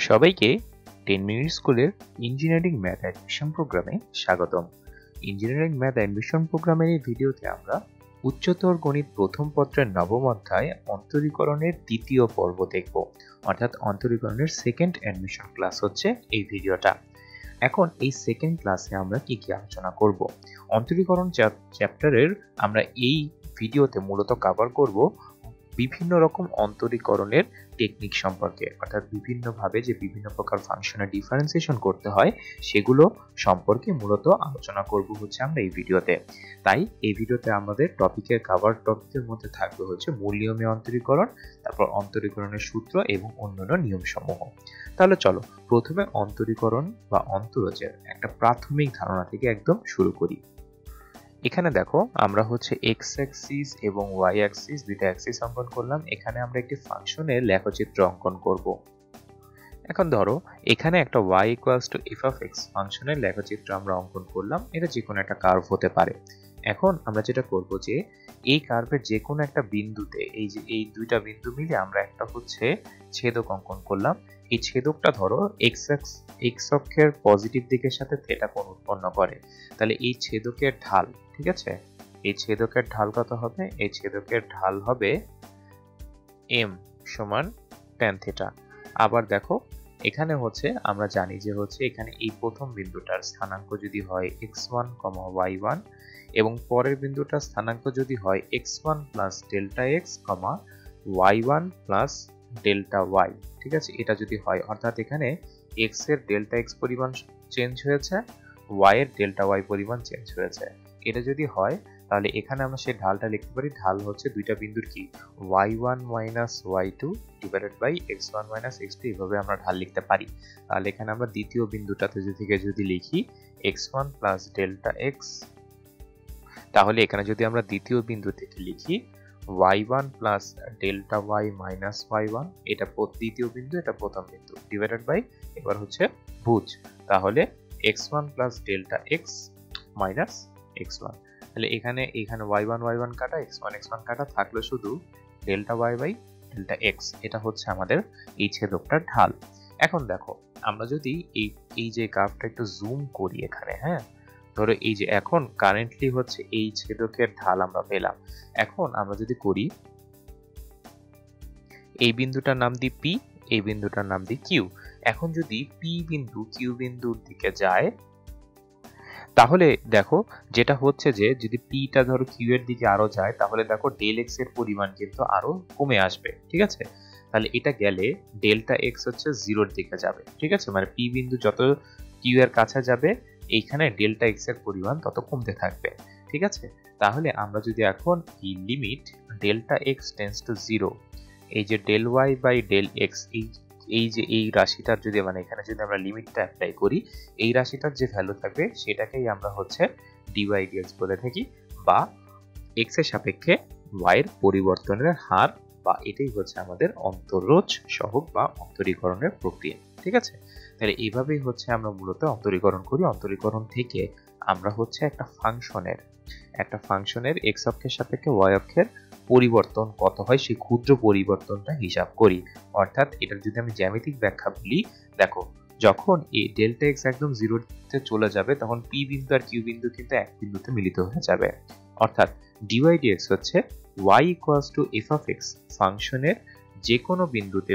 সবাইকে 10 মিনিট স্কুলের engineering math admission প্রোগ্রামে স্বাগতম। ইঞ্জিনিয়ারিং ম্যাথ অ্যাডমিশন প্রোগ্রামের এই ভিডিওতে আমরা উচ্চতর গণিত প্রথম পত্রের নবম অধ্যায় অন্তরীকরণের দ্বিতীয় পর্ব দেখব, অর্থাৎ অন্তরীকরণের সেকেন্ড অ্যাডমিশন ক্লাস হচ্ছে এই ভিডিওটা। এখন এই সেকেন্ড ক্লাসে আমরা কি কি আলোচনা করব? অন্তরীকরণ চ্যাপ্টারের আমরা এই ভিডিওতে মূলত কভার করব বিভিন্ন রকম অন্তরীকরণের টেকনিক সম্পর্কে, অর্থাৎ বিভিন্নভাবে যে বিভিন্ন প্রকার ফাংশনের ডিফারেন্সিয়েশন করতে হয় সেগুলো সম্পর্কে মূলত আলোচনা করব হচ্ছে আমরা এই ভিডিওতে। তাই এই ভিডিওতে আমাদের টপিকের মধ্যে থাকবে হচ্ছে মূল নিয়মে অন্তরীকরণ, তারপর অন্তরীকরণের সূত্র এবং অন্যান্য নিয়মসমূহ। তাহলে চলো প্রথমে অন্তরীকরণ বা অন্তরজের একটা প্রাথমিক ধারণা থেকে একদম শুরু করি। এখানে দেখো আমরা হচ্ছে এক্স অ্যাক্সিস এবং ওয়াই অ্যাক্সিস দুইটা অ্যাক্সিস অঙ্কন করলাম। এখানে আমরা একটি ফাংশনের লেখচিত্র অঙ্কন করব। এখন ধরো এখানে একটা y equals two f of x ফাংশনের লেখচিত্র আমরা অঙ্কন করলাম। এটা যে কোনো একটা কার্ভ হতে পারে। এখন আমরা যেটা করব যে এই কার্ভের যে কোনো একটা বিন্দুতে এই দুইটা বিন্দু মিলে আমরা একটা হচ্ছে ছেদক অঙ্কন করলাম। এই ছেদকটা ধরো x অক্ষের পজিটিভ দিকের সাথে থিটা কোণ উৎপন্ন করে। তাহলে এই ছেদকের ঢাল, ঠিক আছে, এই ছেদকের ঢাল কত হবে? এই ছেদকের ঢাল হবে m সমান tan থিটা। আবার দেখো এখানে হচ্ছে আমরা জানি যে হচ্ছে এখানে এই প্রথম বিন্দুটার স্থানাঙ্ক যদি হয় x1, y1 এবং পরের বিন্দুটার স্থানাঙ্ক যদি হয় x1 plus delta x, y1 plus delta y, ঠিক আছে, এটা যদি হয় অর্থাৎ এখানে x এর ডেল্টা x পরিমাণ চেঞ্জ হয়েছে, y এর ডেল্টা y পরিমাণ চেঞ্জ হয়েছে, এটা যদি হয় তাহলে এখানে আমরা সেই ঢালটা লিখতে পারি। ঢাল হচ্ছে দুইটা বিন্দুর কি y1 minus y2 divided by x1 minus x2, এইভাবে আমরা ঢাল লিখতে পারি। তাহলে এখানে আমরা দ্বিতীয় বিন্দুটাতে থেকে যদি লিখি x1 প্লাস ডেল্টা x, তাহলে এখানে যদি আমরা দ্বিতীয় বিন্দু থেকে লিখি y1 plus delta y minus y1, এটা দ্বিতীয় বিন্দু, এটা প্রথম বিন্দু, ডিভাইডেড বাই এবার হচ্ছে ভুজ, তাহলে x1 plus delta x minus x1। তাহলে এখানে y1 কাটা, x1 কাটা, থাকলো শুধু delta y by delta x। এটা হচ্ছে আমাদের এই ছেদকটার ঢাল। এখন দেখো আমরা যদি এই যে গ্রাফটা একটু জুম করি এখানে, হ্যাঁ, ধরো এই যে এখন কারেন্টলি হচ্ছে এই ছেদকের ঢাল আমরা পেলাম। এখন আমরা যদি করি এই বিন্দুটার নাম দিই P, এই বিন্দুটার নাম দিই Q। এখন যদি P বিন্দু Q বিন্দুর দিকে যায় তাহলে দেখো যেটা হচ্ছে যে যদি পিটা ধরো কিউ এর দিকে আরো যায় তাহলে দেখো ডেল এক্স এর পরিমাণ কিন্তু আরো কমে আসবে, ঠিক আছে। তাহলে এটা গেলে ডেল্টা এক্স হচ্ছে জিরোর দিকে যাবে, ঠিক আছে, মানে পি বিন্দু যত কিউ এর কাছে যাবে এইখানে ডেল্টা এক্স এর পরিমাণ তত কমতে থাকবে, ঠিক আছে। তাহলে আমরা যদি এখন এই limit delta X tends to zero, এই যে del Y by del X, এই রাশিটার যদি মানে এখানে যদি আমরা লিমিটটা অ্যাপ্লাই করি, এই রাশিটার যে ভ্যালু থাকবে সেটাকেই আমরা হচ্ছে ডিওয়াই ডিএক্স বলে থাকি, বা এক্স এর সাপেক্ষে ওয়াই এর পরিবর্তনের হার, বা এটাই হচ্ছে আমাদের অন্তরজ সহগ বা অন্তরীকরণের প্রক্রিয়া, ঠিক আছে। তাহলে এইভাবেই হচ্ছে আমরা মূলত অন্তরীকরণ করি। অন্তরীকরণ থেকে আমরা হচ্ছে একটা ফাংশনের এক্স অক্ষের সাপেক্ষে ওয়াই অক্ষের পরিবর্তন কত হয় সেই ক্ষুদ্র পরিবর্তনটা হিসাব করি। অর্থাৎ এটার যদি আমি জ্যামিতিক ব্যাখ্যা বলি, দেখো যখন এই ডেল্টা এক্স একদম জিরোতে চলে যাবে তখন পি বিন্দু আর কিউ বিন্দু কিন্তু এক বিন্দুতে মিলিত হয়ে যাবে। অর্থাৎ ডিওয়াই ডিএক্স হচ্ছে y equals two f of x ফাংশনের যে কোনো বিন্দুতে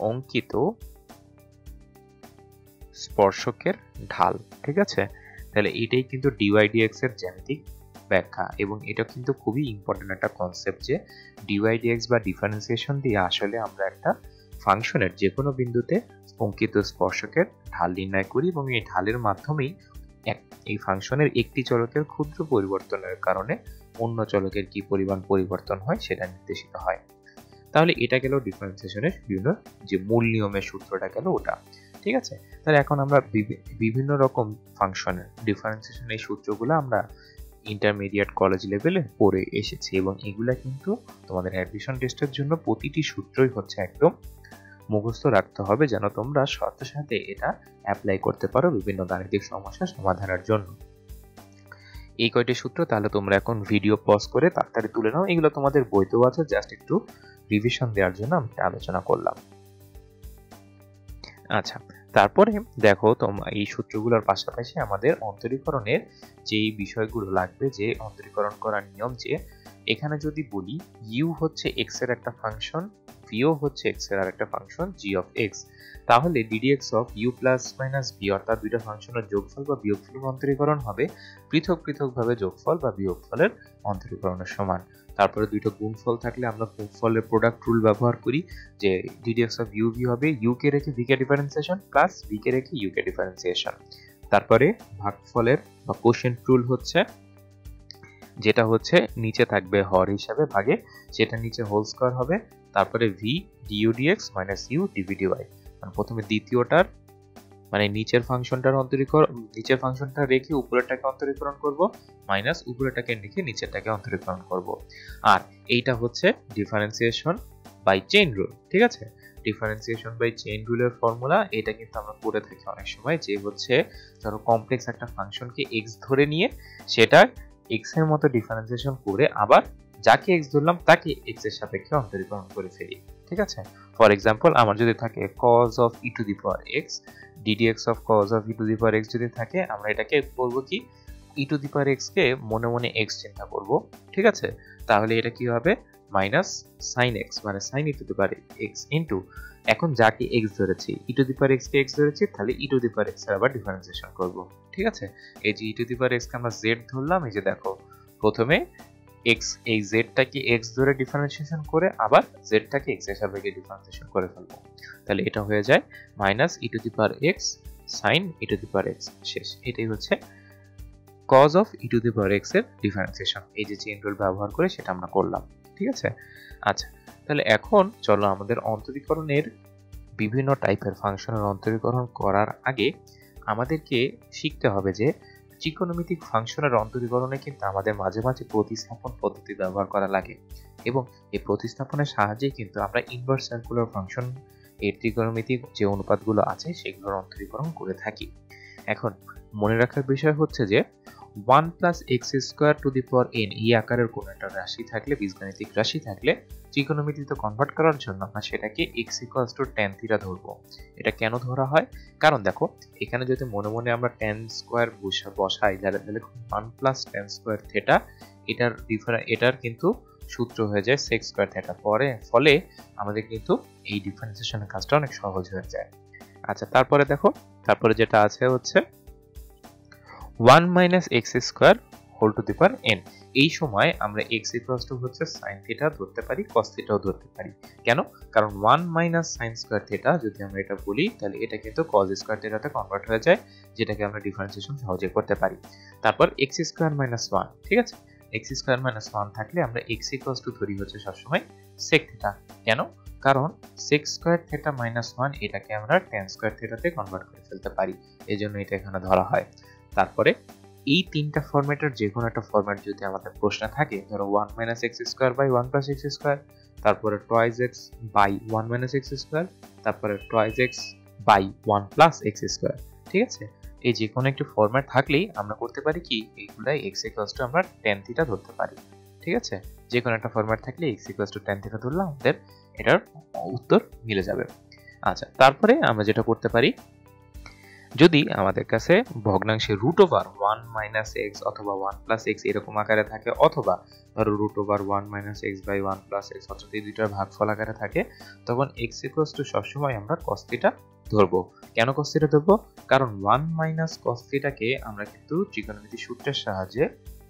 অঙ্কিত স্পর্শকের ঢাল, ঠিক আছে। তাহলে এটাই কিন্তু ডিওয়াই ডিএক্স এর জ্যামিতিক ব্যাখ্যা, এবং এটা কিন্তু খুবই ইম্পর্টেন্ট একটা কনসেপ্ট যে ডিওয়াই ডিএক্স বা ডিফারেন্সিয়েশন দিয়ে আসলে আমরা একটা ফাংশনের যে কোনো বিন্দুতে অঙ্কিত স্পর্শকের ঢাল নির্ণয় করি, এবং এই ঢালের মাধ্যমেই এই ফাংশনের একটি চলকের ক্ষুদ্র পরিবর্তনের কারণে অন্য চলকের কি পরিমাণ পরিবর্তন হয় সেটা নির্দেশিত হয়। তাহলে এটা গেল ডিফারেন্সিয়েশনের যে মূল নিয়মের সূত্রটা গেল ওটা, ঠিক আছে। তাহলে এখন আমরা বিভিন্ন রকম ফাংশনের ডিফারেন্সিয়েশন এই সূত্রগুলো আমরা ইন্টারমিডিয়েট কলেজ লেভেলে পড়ে এসেছি, এবং এগুলা কিন্তু তোমাদের অ্যাডমিশন টেস্টের জন্য প্রতিটি সূত্রই হচ্ছে একদম মুখস্থ রাখতে হবে, যেন তোমরা সাথে সাথে এটা অ্যাপ্লাই করতে পারো বিভিন্ন গাণিতিক সমস্যা সমাধানের জন্য। এই কয়টি সূত্র তাহলে তোমরা এখন ভিডিও পজ করে তাড়াতাড়ি তুলে নাও। এগুলো তোমাদের বইতেও আছে, জাস্ট একটু রিভিশন দেওয়ার জন্য আমরা আলোচনা করলাম। আচ্ছা, তারপরে দেখো এই সূত্রগুলোর পাশাপাশি আমাদের অন্তরীকরণের যেই বিষয়গুলো লাগবে, যে অন্তরীকরণ করার নিয়ম, যে এখানে যদি বলি ইউ হচ্ছে এক্স এর একটা ফাংশন, ভিও হচ্ছে এক্স এর আরেকটা ফাংশন জি অফ এক্স, তাহলে D D X of U plus minus V অর্থাৎ দুইটা ফাংশনের যোগফল বা বিয়োগফলের অন্তরীকরণ হবে পৃথক পৃথকভাবে যোগফল বা বিয়োগফলের অন্তরীকরণের সমান। তারপরে দুইটা গুণফল থাকলে আমরা গুণফলের প্রোডাক্ট রুল ব্যবহার করি, যে ডিডিএক্স অফ ইউ ভি হবে ইউ কে রেখে V K differentiation plus V K রেখে ইউ কে ডিফারেন্সিয়েশন। তারপরে ভাগফলের বা কোশেন্ট রুল হচ্ছে, যেটা হচ্ছে নিচে থাকবে হর হিসাবে ভাগে, সেটা নিচে হোল স্কয়ার হবে, তারপরে V D U D X minus U D V D Y. প্রথমে দ্বিতীয়টার মানে নিচের ফাংশনটা রেখে উপরেরটাকে অন্তরীকরণ করব, মাইনাস উপরেরটাকে রেখে নিচেরটাকে অন্তরীকরণ করব। আর এইটা হচ্ছে ডিফারেন্সিয়েশন বাই চেইন রুল। ঠিক আছে, ডিফারেন্সিয়েশন বাই চেইন রুলের ফর্মুলা এটা কিন্তু আমরা করে থাকি অনেক সময়, যে হচ্ছে ধরো কমপ্লেক্স একটা ফাংশনকে এক্স ধরে নিয়ে সেটা এক্স এর মতো ডিফারেন্সিয়েশন করে আবার যাকে এক্স ধরলাম তাকে এক্স এর সাপেক্ষে অন্তরীকরণ করে ফেলি। ঠিক আছে, ফর এক্সাম্পল আমার যদি থাকে cos of e to the power x, ddx of cos of e to the power x যদি থাকে, আমরা এটাকে করব কি e to the power x কে মনে মনে x চিন্তা করব। ঠিক আছে, তাহলে এটা কি হবে মাইনাস sin x মানে sin e to the power x into এখন যাকে x ধরেছি e to the power x কে x ধরেছি, তাহলে e to the power x এর আবার ডিফারেন্সিয়েশন করব। ঠিক আছে, এই যে e to the power x কে আমরা z ধরলাম, এই যে দেখো প্রথমে x এই z টাকে x ধরে ডিফারেন্সিয়েশন করে আবার z টাকে x এর সাপেক্ষে ডিফারেন্সিয়েশন করে ফেলবো, তাহলে এটা হয়ে যায় minus e to the power x sin e to the power x শেষ। এটাই হচ্ছে cos of e to the power x এর ডিফারেন্সিয়েশন, এই যে চেইন রুল ব্যবহার করে সেটা আমরা করলাম। ঠিক আছে, আচ্ছা তাহলে এখন চলো আমাদের অন্তরীকরণের বিভিন্ন টাইপের ফাংশনের অন্তরীকরণ করার আগে আমাদেরকে শিখতে হবে যে ত্রিকোণমিতিক ফাংশনের অন্তরীকরণে কিন্তু আমাদের মাঝে মাঝে প্রতিস্থাপন পদ্ধতি ব্যবহার করা লাগে, এবং এই প্রতিস্থাপনের সাহায্যে কিন্তু আমরা ইনভার্স সার্কুলার ফাংশন এর ত্রিকোণমিতিক যে অনুপাতগুলো আছে সেগুলোর অন্তরীকরণ করে থাকি। এখন মনে রাখার বিষয় হচ্ছে যে 1 plus x square two the power n এই আকারের কোনো একটা রাশি থাকলে, বীজগণিতিক রাশি থাকলে ত্রিকোণমিতিতে কনভার্ট করার জন্য আমরা সেটাকে x equals to tan theta ধরবো। এটা কেন ধরা হয়? কারণ দেখো এখানে যদি মনে মনে আমরা tan স্কোয়ার বসাই, তাহলে 1 প্লাস tan স্কোয়ার থিটা এটার কিন্তু সূত্র হয়ে যায় sec স্কোয়ার থিটা, ফলে আমাদের কিন্তু এই ডিফারেন্সিয়েশনের কাজটা অনেক সহজ হয়ে যায়। আচ্ছা তারপরে দেখো, তারপরে যেটা আছে হচ্ছে 1 minus x square whole to the power n। এই সময় আমরা x ইকুয়ালস টু হচ্ছে sin থিটা ধরতে পারি, cos থিটাও ধরতে পারি। কেন? কারণ 1 মাইনাস sin স্কোয়ার থিটা যদি আমরা এটা বলি তাহলে এটা কিন্তু cos স্কোয়ার থিটাতে কনভার্ট হয়ে যায়, যেটাকে আমরা ডিফারেন্সিয়েশন সহজে করতে পারি। তারপর x স্কোয়ার মাইনাস 1, ঠিক আছে, x স্কোয়ার মাইনাস 1 থাকলে আমরা x ইকুয়ালস টু ধরি হচ্ছে সবসময় sec থিটা। কেন? কারণ sec স্কোয়ার থিটা মাইনাস 1 এটাকে আমরা tan স্কোয়ার থিটাতে কনভার্ট করে ফেলতে পারি, এজন্য এটা এখানে ধরা হয়। তারপরে এই তিনটা ফরম্যাটের যে কোনো একটা ফরম্যাট যদি আমাদের প্রশ্নে থাকে, ধরো 1 minus x square by 1 plus x square, তারপরে twice x by 1 minus x square, তারপরে twice x by 1 plus x square, ঠিক আছে, এই যে কোনো একটি ফরম্যাট থাকলেই আমরা করতে পারি কি এইগুলাই এক্স ইকুয়ালস টু আমরা tan থিটা ধরতে পারি। ঠিক আছে, যে কোনো একটা ফরম্যাট থাকলে x equals to tan theta ধরলে আমাদের এটার উত্তর মিলে যাবে। আচ্ছা তারপরে আমরা যেটা করতে পারি, যদি আমাদের কাছে ভগ্নাংশে রুট ওভার 1 মাইনাস এক্স অথবা 1 প্লাস এক্স এরকম আকারে থাকে, অথবা ধরো root over 1 minus X by 1 plus X অর্থাৎ এই দুইটার ভাগফল আকারে থাকে, তখন এক্স ইকুয়ালস টু সবসময় আমরা cos থিটা ধরবো। কেন cos থিটা ধরবো? কারণ 1 মাইনাস cos থিটাকে আমরা কিন্তু ত্রিকোণমিতিক সূত্রের সাহায্যে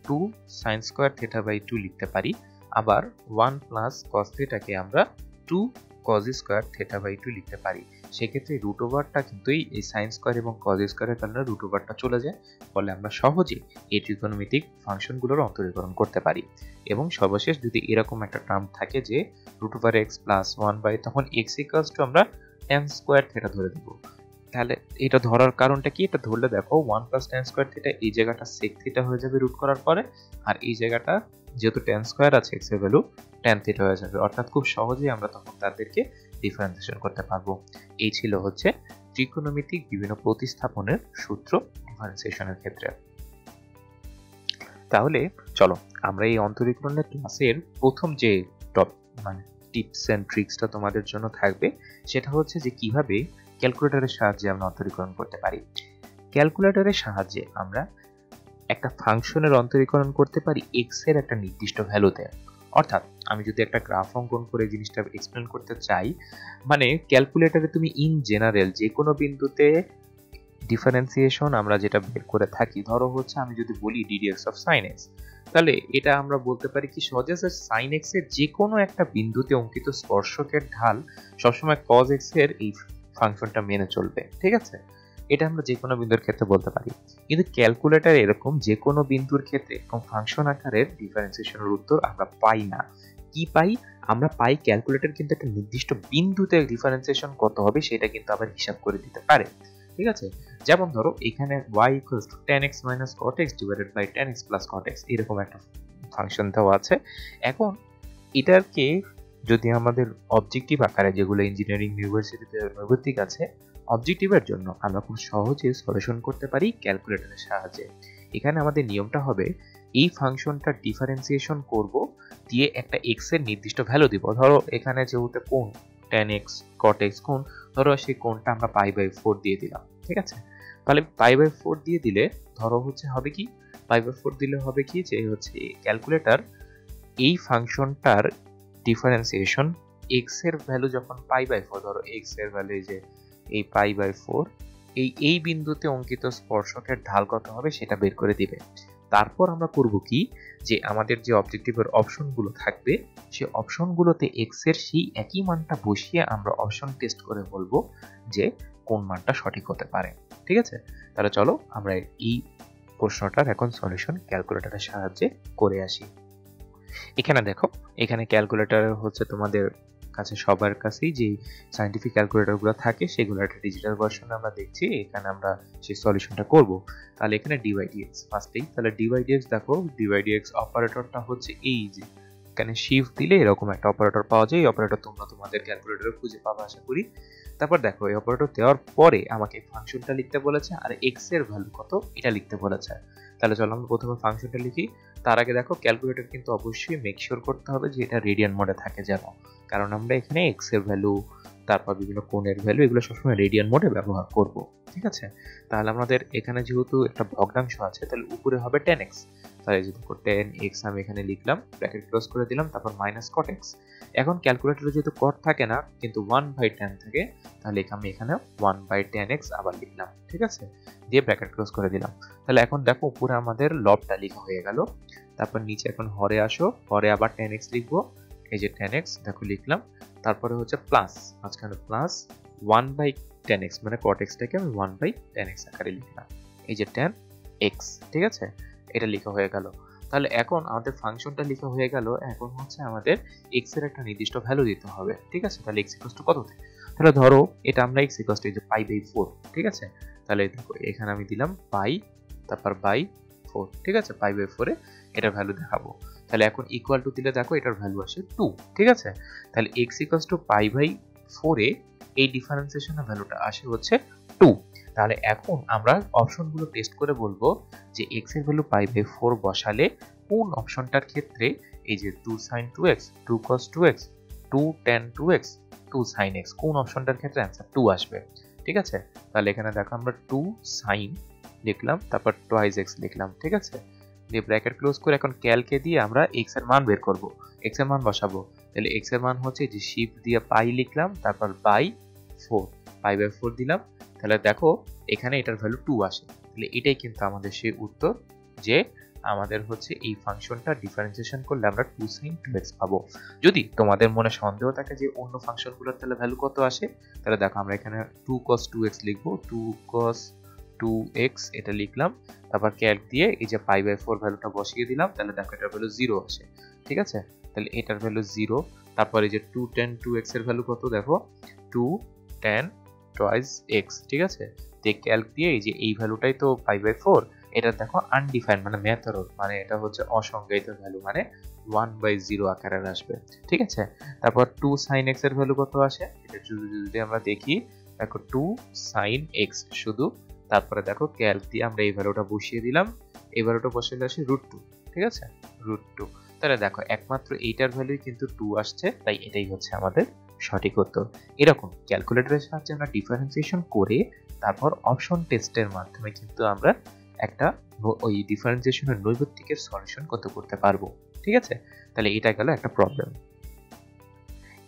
2 sin স্কয়ার থিটা বাই 2 লিখতে পারি, আবার 1 প্লাস cos থিটাকে আমরা 2 cos স্কয়ার থিটা বাই 2 লিখতে পারি। সেক্ষেত্রে রুট ওভারটা কিন্তু এই সাইন স্কয়ার এবং কজ স্কয়ারের কারণে রুট ওভারটা চলে যায়, ফলে আমরা সহজে এই ত্রিকোণমিতিক ফাংশনগুলোর অন্তরীকরণ করতে পারি। এবং সর্বশেষ যদি এরকম একটা টার্ম থাকে যে root over X plus 1 by, তখন এক্স ইকুয়ালস টু আমরা tan স্কয়ার থিটা ধরে দেব। তাহলে এটা ধরার কারণটা কি? এটা ধরলে দেখো 1 প্লাস tan স্কয়ার থিটা এই জায়গাটা sec থিটা হয়ে যাবে রুট করার পরে, আর এই জায়গাটা যেহেতু tan স্কয়ার আছে x এর ভ্যালু tan থিটা হয়ে যাবে, অর্থাৎ খুব সহজেই আমরা তখন তাদেরকে ডিফারেন্সিয়েশন করতে পারবো। এই ছিল হচ্ছে ত্রিকোণমিতিক বিভিন্ন প্রতিস্থাপনের সূত্র ডিফারেন্সিয়েশনের ক্ষেত্রে। তাহলে চলো আমরা এই অন্তরীকরণের ক্লাসের প্রথম যে টিপস অ্যান্ড ট্রিক্সটা তোমাদের জন্য থাকবে, সেটা হচ্ছে যে কিভাবে ক্যালকুলেটরের সাহায্যে আমরা অন্তরীকরণ করতে পারি। ক্যালকুলেটরের সাহায্যে আমরা একটা ফাংশনের অন্তরীকরণ করতে পারি এক্স এর একটা নির্দিষ্ট ভ্যালুতে। অর্থাৎ আমি যদি একটা গ্রাফ অঙ্কন করে জিনিসটা এক্সপ্লেন করতে চাই, মানে ক্যালকুলেটরে তুমি ইন জেনারেল যে কোনো বিন্দুতে ডিফারেন্সিয়েশন আমরা যেটা বের করে থাকি, ধরো হচ্ছে আমি যদি বলি ddx অফ sin x, তাহলে এটা আমরা বলতে পারি কি সহজে sin x এর যে কোনো একটা বিন্দুতে অঙ্কিত স্পর্শকের ঢাল সবসময় cos x এর এই ফাংশনটা মেনে চলবে। ঠিক আছে, এটা আমরা যে কোনো বিন্দুর ক্ষেত্রে বলতে পারি। কিন্তু ক্যালকুলেটর এরকম যে কোনো বিন্দুর ক্ষেত্রে এরকম ফাংশন আকারের ডিফারেন্সিয়েশনের উত্তর আমরা পাই না। কি পাই? আমরা পাই ক্যালকুলেটর কিন্তু একটা নির্দিষ্ট বিন্দুতে ডিফারেন্সিয়েশন কত হবে সেটা কিন্তু আবার হিসাব করে দিতে পারে। ঠিক আছে, যেমন ধরো এখানে y equals to tan x minus cot x divided by tan x plus cot x এরকম একটা ফাংশন দেওয়া আছে। এখন এটাকে যদি আমাদের অবজেক্টিভ আকারে, যেগুলো ইঞ্জিনিয়ারিং ইউনিভার্সিটিতে নৈর্ব্যক্তিক আছে, অবজেক্টিভের জন্য আমরা খুব সহজে সলিউশন করতে পারি ক্যালকুলেটরের সাহায্যে। এখানে আমাদের নিয়মটা হবে এই ফাংশনটা ডিফারেন্সিয়েশন করব, দিয়ে একটা x এর নির্দিষ্ট ভ্যালু দিব। ধরো এখানে যেহেতু কোণ tan x cot x কোণ, ধরো সেই কোণটা আমরা π/4 দিয়ে দিলাম। ঠিক আছে, তাহলে π/4 দিয়ে দিলে ধরো হচ্ছে হবে কি, π/4 দিলে হবে কি যে হচ্ছে ক্যালকুলেটর এই ফাংশনটার ডিফারেন্সিয়েশন x এর ভ্যালু যখন π/4, ধরো x এর ভ্যালু যে এই π/4, এই বিন্দুতে অঙ্কিত স্পর্শকের ঢাল কত হবে সেটা বের করে দিবে। তারপর আমরা করব কি, যে আমাদের যে অবজেক্টিভের অপশনগুলো থাকবে সেই অপশনগুলোতে x এর সেই একই মানটা বসিয়ে আমরা অপশন টেস্ট করে বলবো যে কোন মানটা সঠিক হতে পারে। ঠিক আছে, তাহলে চলো আমরা এই প্রশ্নটার এখন সলিউশন ক্যালকুলেটরের সাহায্যে করে আসি। এখানে দেখো, এখানে ক্যালকুলেটর হচ্ছে তোমাদের কাছে সবার কাছেই যে সায়েন্টিফিক ক্যালকুলেটরগুলো থাকে সেগুলো একটা ডিজিটাল ভার্সন আমরা দেখছি। এখানে আমরা সেই সলিউশনটা করব। তাহলে এখানে dy/dx ফার্স্টেই, তাহলে dy/dx দেখো, dy/dx অপারেটরটা হচ্ছে এই যে এখানে শিফট দিলে এরকম একটা অপারেটর পাওয়া যায়। এই অপারেটর তোমরা তোমাদের ক্যালকুলেটরে খুঁজে পাবে আশা করি। তারপর দেখো এই অপারেটর দেওয়ার পরে আমাকে ফাংশনটা লিখতে বলেছে আর x এর ভ্যালু কত এটা লিখতে বলেছে। তাহলে চলো আমরা প্রথমে ফাংশনটা লিখি। তার আগে দেখো ক্যালকুলেটর কিন্তু অবশ্যই মেক শিওর করতে হবে যে এটা রেডিয়ান মোডে থাকে যেন, কারণ আমরা এখানে x এর ভ্যালু তারপর বিভিন্ন কোণের ভ্যালু এগুলো সবসময় রেডিয়ান মোডে ব্যবহার করব। ঠিক আছে, তাহলে আমাদের এখানে যেহেতু একটা ভগ্নাংশ আছে তাহলে উপরে হবে tan x, তাহলে যদি tan x আমি এখানে লিখলাম, ব্র্যাকেট ক্লোজ করে দিলাম, তারপর মাইনাস cot x। এখন ক্যালকুলেটরে যেহেতু cot থাকে না কিন্তু 1/tan থাকে, তাহলে আমি এখানে 1/tan x আবার লিখলাম। ঠিক আছে, দিয়ে ব্র্যাকেট ক্লোজ করে দিলাম। তাহলে এখন দেখো উপরে আমাদের লবটা লেখা হয়ে গেল। তারপর নিচে এখন হরে আসো, হরে আবার tan x লিখবো, এই যে tan x দেখো লিখলাম। তারপরে হচ্ছে প্লাস, মাঝখানে প্লাস 1/tan x, মানে cot x টাকে আমি 1/tan x আকারে লিখলাম, এই যে tan x। ঠিক আছে, এটা লেখা হয়ে গেল। তাহলে এখন আমাদের ফাংশনটা লেখা হয়ে গেল। এখন হচ্ছে আমাদের x এর একটা নির্দিষ্ট ভ্যালু দিতে হবে। ঠিক আছে, তাহলে x ইকুয়াল টু কত, তাহলে ধরো এটা আমরা x ইকুয়াল টু এই যে π/4। ঠিক আছে, তাহলে দেখো এখানে আমি দিলাম পাই তারপর বাই 4। ঠিক আছে, π/4 এ এটার ভ্যালু দেখাবো। তাহলে এখন ইকুয়াল টু দিলে দেখো এটার ভ্যালু আসে 2। ঠিক আছে, তাহলে x ইকুয়াল টু π/4 এ এই ডিফারেন্সিয়েশনের ভ্যালুটা আসে হচ্ছে 2। তাহলে এখন আমরা অপশনগুলো টেস্ট করে বলবো যে x এর ভ্যালু π/4 বসালে কোন অপশনটার ক্ষেত্রে এই যে 2 sin 2x 2 cos 2x 2 tan 2x 2 sin x কোন অপশনটার ক্ষেত্রে অ্যান্সার 2 আসবে। ঠিক আছে, তাহলে এখানে দেখো আমরা 2 sin লিখলাম, তারপর twice x লিখলাম। ঠিক আছে, দিয়ে ব্র্যাকেট ক্লোজ করে এখন ক্যালকে দিয়ে আমরা x এর মান বের করব, x এর মান বসাবো। তাহলে x এর মান হচ্ছে যে শিফট দিয়ে পাই লিখলাম, তারপর বাই 4, π/4 দিলাম। তাহলে দেখো এখানে এটার ভ্যালু 2 আসে। তাহলে এটাই কিন্তু আমাদের সেই উত্তর, যে আমাদের হচ্ছে এই ফাংশনটা ডিফারেন্সিয়েশন করলে আমরা 2 sin 2x পাবো। যদি তোমাদের মনে সন্দেহ থাকে যে অন্য ফাংশনগুলোর তাহলে ভ্যালু কত আসে, তাহলে দেখো আমরা এখানে 2 cos 2x লিখবো, 2 cos 2x এটা লিখলাম, তারপর ক্যালক দিয়ে এই যে π/4 ভ্যালুটা বসিয়ে দিলাম। তাহলে দেখো এটার ভ্যালু 0 আসে। ঠিক আছে, তাহলে এটার ভ্যালু 0। তারপর এই যে 2 tan 2x এর ভ্যালু কত, দেখো 2 tan twice x। ঠিক আছে, তে ক্যালক দিয়ে এই যে এই ভ্যালুটাই তো π/4, এটা দেখো আনডিফাইন্ড মানে মেথড, মানে এটা হচ্ছে অসংজ্ঞায়িত ভ্যালু, মানে 1/0 আকারে আসবে। ঠিক আছে, তারপর 2 sin x এর ভ্যালু কত আসে, এটা যদি আমরা দেখি, দেখো 2 sin x শুধু, তারপরে দেখো ক্যালক দিয়ে আমরা এই ভ্যালুটা বসিয়ে দিলাম, এই ভ্যালুটা বসিয়ে আসে √2। ঠিক আছে, √2। তাহলে দেখো একমাত্র এইটার ভ্যালুই কিন্তু 2 আসছে, তাই এটাই হচ্ছে আমাদের সঠিক উত্তর। এরকম ক্যালকুলেটরের সাহায্যে আমরা ডিফারেন্সিয়েশন করে তারপর অপশন টেস্টের মাধ্যমে কিন্তু আমরা একটা ওই ডিফারেন্সিয়েশনের নৈর্ব্যক্তিকের সলিউশন করতে পারবো। ঠিক আছে, তাহলে এটা গেল একটা প্রবলেম।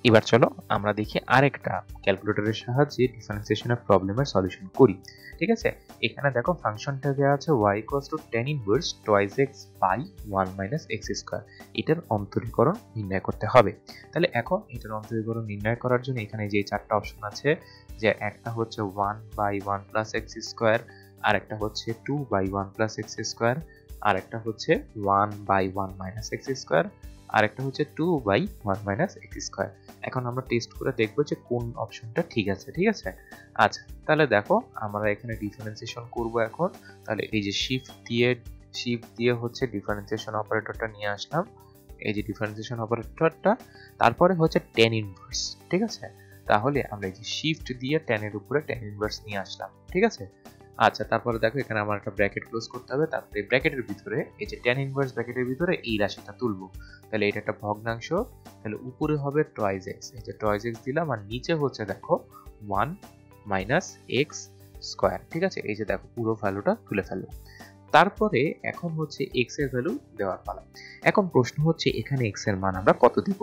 এবার চলো আমরা দেখি আরেকটা ক্যালকুলেটরের সাহায্যে ডিফারেন্সিয়েশনের প্রবলেমের সলিউশন করি। ঠিক আছে, এখানে দেখো ফাংশনটা দেওয়া আছে y tan inverse twice x by 1 - x²। এটার অন্তরীকরণ নির্ণয় করতে হবে। তাহলে এখন এটার অন্তরীকরণ নির্ণয় করার জন্য এখানে যে চারটা অপশন আছে, যে একটা হচ্ছে 1/1 + x², আর একটা হচ্ছে 2/1 + x², আর একটা হচ্ছে 1/1 - x², আর একটা হচ্ছে 2/1 - x²। এখন আমরা টেস্ট করে দেখব যে কোন অপশনটা ঠিক আছে। ঠিক আছে, আচ্ছা তাহলে দেখো আমরা এখানে ডিফারেন্সিয়েশন করব এখন। তাহলে এই যে শিফট দিয়ে হচ্ছে ডিফারেন্সিয়েশন অপারেটরটা নিয়ে আসলাম, এই যে ডিফারেন্সিয়েশন অপারেটরটা, তারপরে হচ্ছে tan ইনভার্স। ঠিক আছে, তাহলে আমরা এই যে শিফট দিয়ে tan এর উপরে tan ইনভার্স নিয়ে আসলাম। ঠিক আছে, আচ্ছা তারপরে দেখো এখানে আমার একটা ব্র্যাকেট ক্লোজ করতে হবে, তারপরে ব্র্যাকেটের ভিতরে এই যে tan ইনভার্স ব্র্যাকেটের ভিতরে এই রাশিটা তুলবো। তাহলে এটা একটা ভগ্নাংশ, তাহলে উপরে হবে টুয়াইস x, এই যে টুয়াইস x দিলাম, আর নিচে হচ্ছে দেখো 1 - x²। ঠিক আছে, এই যে দেখো পুরো ভ্যালুটা তুলে ফেললাম। তারপরে এখন হচ্ছে x এর ভ্যালু দেওয়ার পালা। এখন প্রশ্ন হচ্ছে এখানে x এর মান আমরা কত দিব।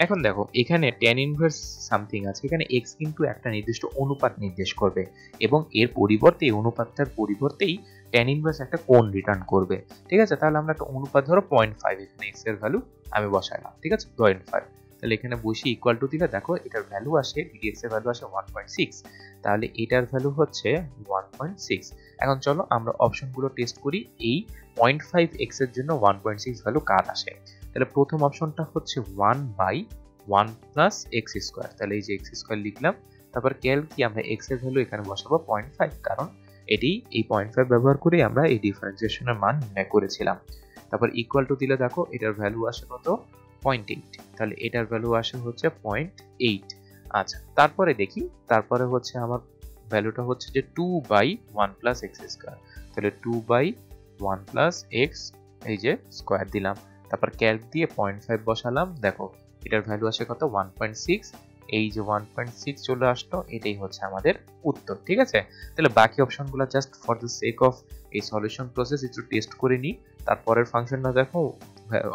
এখন দেখো এখানে tan ইনভার্স সামথিং আছে, এখানে x কিন্তু একটা নির্দিষ্ট অনুপাত নির্দেশ করবে এবং এর পরিবর্তে এই অনুপাতটার পরিবর্তেই tan ইনভার্স একটা কোণ রিটার্ন করবে। ঠিক আছে, তাহলে আমরা একটা অনুপাত ধরো 0.5, এখানে x এর ভ্যালু আমি বসাইলাম। ঠিক আছে, 0.5, তাহলে এখানে বসে ইকুয়াল টু দিলে দেখো এটার ভ্যালু আসে, dx এর ভ্যালু আসে 1.6, তাহলে এটার ভ্যালু হচ্ছে 1.6। এখন চলো আমরা অপশনগুলো টেস্ট করি, এই 0.5x এর জন্য 1.6 ভ্যালু কার আসে। তাহলে প্রথম অপশনটা হচ্ছে 1/1 + x², তাহলে এই যে x² লিখলাম, তারপর ক্যালক কি আমরা x এর ভ্যালু এখানে বসাবো 0.5, কারণ এটি এই 0.5 ব্যবহার করে আমরা এই ডিফারেন্সিয়েশনের মান নির্ণয় করেছিলাম। তারপর ইকুয়াল টু দিলে দেখো এটার ভ্যালু আসে কত 0.8, তাহলে এটার ভ্যালু আসে হচ্ছে 0.8। আচ্ছা তারপরে দেখি, তারপরে হচ্ছে আমার ভ্যালুটা হচ্ছে যে 2/1 + x², তাহলে 2/1 + x এই যে স্কয়ার দিলাম, তারপর ক্যালক দিয়ে 0.5 বসালাম, দেখো এটার ভ্যালু আসে কত 1.6, এই যে 1.6 চলে আসলো, এটাই হচ্ছে আমাদের উত্তর। ঠিক আছে, তাহলে বাকি অপশনগুলো just for the sake of এই সলিউশন প্রসেস একটু টেস্ট করে নিই। তারপরের ফাংশনটা দেখো,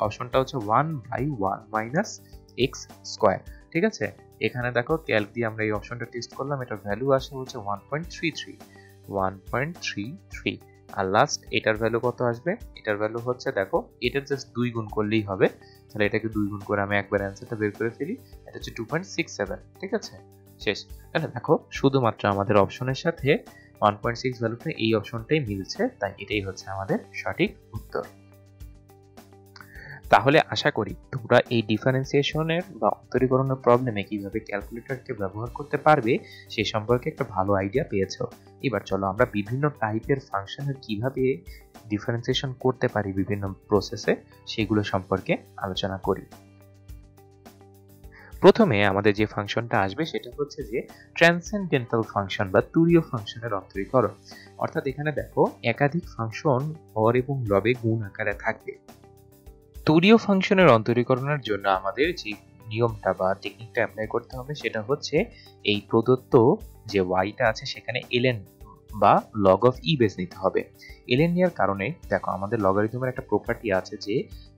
অপশনটা হচ্ছে 1/1 - x²। ঠিক আছে, এখানে দেখো ক্যালক দিয়ে আমরা এই অপশনটা টেস্ট করলাম, এটার ভ্যালু আসে হচ্ছে 1.33, আর লাস্ট এটার ভ্যালু কত আসবে, এটার ভ্যালু হচ্ছে দেখো এটার জাস্ট 2 গুণ করলেই হবে, তাহলে এটাকে 2 গুণ করে আমি একবার অ্যান্সারটা বের করে ফেলি, এটা হচ্ছে 2.67। ঠিক আছে, শেষ। তাহলে দেখো শুধুমাত্র আমাদের অপশনের সাথে 1.6 ভ্যালুটা এই অপশনটাই মিলছে, তাই এটাই হচ্ছে আমাদের সঠিক উত্তর। তাহলে আশা করি তোমরা এই ডিফারেন্সিয়েশনের বা অন্তরীকরণের প্রবলেমে কিভাবে ক্যালকুলেটরকে ব্যবহার করতে পারবে সে সম্পর্কে একটা ভালো আইডিয়া পেয়েছো। এবার চলো আমরা বিভিন্ন টাইপের ফাংশনের কিভাবে ডিফারেন্সিয়েশন করতে পারি বিভিন্ন প্রসেসে সেগুলো সম্পর্কে আলোচনা করি। প্রথমে আমাদের যে ফাংশনটা আসবে সেটা হচ্ছে যে ট্রান্সেন্ডেন্টাল ফাংশন বা তুরীয় ফাংশনের অন্তরীকরণ। অর্থাৎ এখানে দেখো একাধিক ফাংশন হর এবং লবে গুণ আকারে থাকবে। তুরীয় ফাংশনের অন্তরীকরণের জন্য আমাদের যে নিয়মটা বা টেকনিকটা অ্যাপ্লাই করতে হবে সেটা হচ্ছে এই প্রদত্ত যে ওয়াইটা আছে সেখানে ln বা log of e বেস নিতে হবে। ln নেওয়ার কারণে দেখো আমাদের লগারিদমের একটা প্রপার্টি আছে যে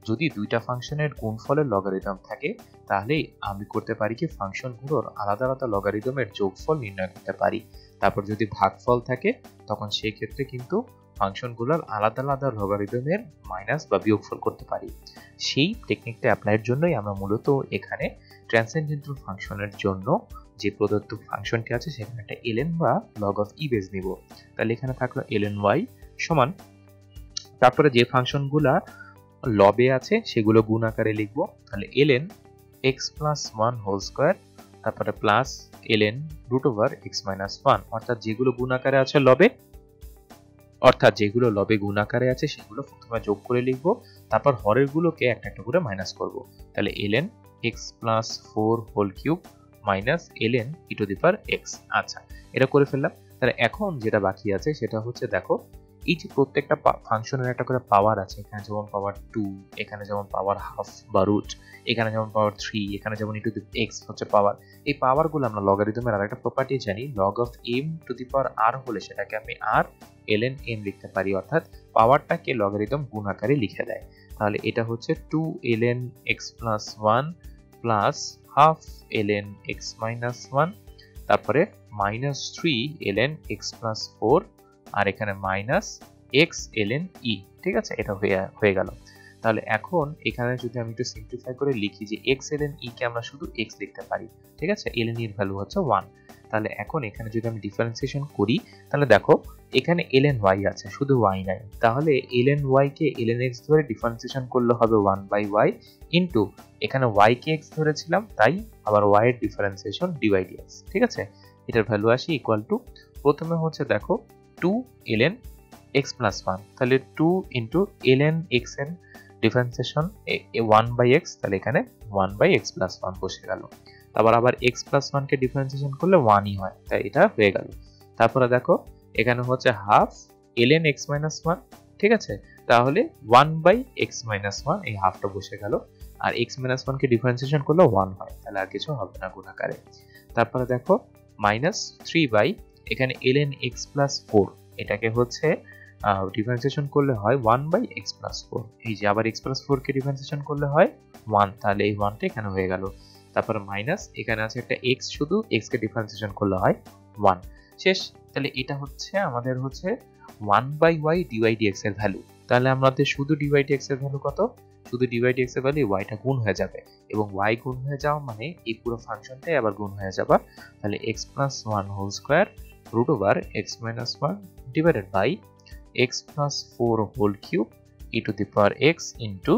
যদি দুইটা ফাংশনের গুণফলের লগারিদম থাকে তাহলে আমি করতে পারি কি ফাংশনগুলোর আলাদা আলাদা লগারিদমের যোগফল নির্ণয় করতে পারি। তারপর যদি ভাগফল থাকে তখন সেই ক্ষেত্রে কিন্তু ফাংশনগুলোর আলাদা আলাদা লগারিদমের মাইনাস বা বিয়োগফল করতে পারি। সেই টেকনিকটা অ্যাপ্লাইয়ের জন্যই আমরা মূলত এখানে ট্রান্সেন্ডেন্টাল ফাংশনের জন্য যে প্রদত্ত ফাংশনটি আছে সেখানে একটা ln বা log of e বেস নিব। তাহলে এখানে থাকলো ln y সমান, তারপরে যে ফাংশনগুলা লবে আছে সেগুলো গুণ আকারে লিখব, তাহলে ln x + 1 হোল স্কয়ার, তারপরে প্লাস ln √x - 1, অর্থাৎ যেগুলো গুণ আকারে আছে লবে, গুণ আকারে আছে সেগুলো প্রথমে যোগ করে লিখব, তারপর হরের গুলোকে একটা একটা করে মাইনাস করব। তাহলে ln x + 4 whole cube minus ln e⁻x। আচ্ছা এটা করে ফেললাম। তাহলে এখন যেটা বাকি আছে সেটা হচ্ছে দেখো এই যে প্রত্যেকটা ফাংশনের একটা করে পাওয়ার আছে, এখানে যেমন পাওয়ার 2, এখানে যেমন পাওয়ার হাফ বা রুট, এখানে যেমন পাওয়ার 3, এখানে যেমন e টু দি x হচ্ছে পাওয়ার। এই পাওয়ারগুলো আমরা লগারিদমের আরেকটা প্রপার্টি জানি, log of m two the power r হলে সেটাকে আমি r ln m লিখতে পারি, অর্থাৎ পাওয়ারটাকে লগারিদম গুণ আকারে লিখে দেয়। তাহলে এটা হচ্ছে 2 ln x plus 1 plus half ln x minus 1, তারপরে মাইনাস 3 ln x প্লাস 4, আর এখানে মাইনাস x ln e। ঠিক আছে, এটা হয়ে গেল। তাহলে এখন এখানে যদি আমি একটু সিম্পলিফাই করে লিখি যে x ln e কে আমরা শুধু x লিখতে পারি। ঠিক আছে, ln e এর ভ্যালু হচ্ছে 1। তাহলে এখন এখানে যদি আমি ডিফারেন্সিয়েশন করি, তাহলে দেখো এখানে ln y আছে, শুধু y নাই। তাহলে ln y কে ln x ধরে ডিফারেন্সিয়েশন করলে হবে 1/y ইনটু এখানে y কে x ধরেছিলাম, তাই আবার y এর ডিফারেন্সিয়েশন dy/dx। ঠিক আছে, এটার ভ্যালু আসে ইকুয়াল টু, প্রথমে হচ্ছে দেখো 2 ln x প্লাস 1, তাহলে 2 ইনটু ln x এর ডিফারেন্সিয়েশন 1/x, তাহলে এখানে 1/x প্লাস 1 বসে গেল। তারপর আবার x প্লাস 1 কে ডিফারেন্সিয়েশন করলে 1ই হয়, তাই এটা হয়ে গেল। তারপরে দেখো এখানে হচ্ছে হাফ ln x মাইনাস 1। ঠিক আছে, তাহলে 1/x মাইনাস 1, এই হাফটা বসে গেল। আর x মাইনাস 1 কে ডিফারেন্সিয়েশন করলে 1 হয়, তাহলে আর কিছু হবে না গুণ আকারে। তারপরে দেখো মাইনাস 3 এখানে ln x প্লাস 4, এটাকে হচ্ছে ডিফারেন্সিয়েশন করলে হয় 1/x প্লাস 4। এই যে আবার x প্লাস 4 কে ডিফারেন্সিয়েশন করলে হয় 1, তাহলে এই 1টা এখানে হয়ে গেল। তারপর মাইনাস এখানে আছে একটা x, শুধু x কে ডিফারেন্সিয়েশন করলে হয় 1, শেষ। তাহলে এটা হচ্ছে আমাদের হচ্ছে 1/y dy/dx এর ভ্যালু। তাহলে আমাদের শুধু dy/dx এর ভ্যালু কত? শুধু dy/dx এর ভ্যালু y টা গুণ হয়ে যাবে, এবং y গুণ হয়ে যাওয়া মানে এই পুরো ফাংশনটাই আবার গুণ হয়ে যাবে। তাহলে x plus 1 whole square root over x minus 1 divided by x plus 4 whole cube e to the power x into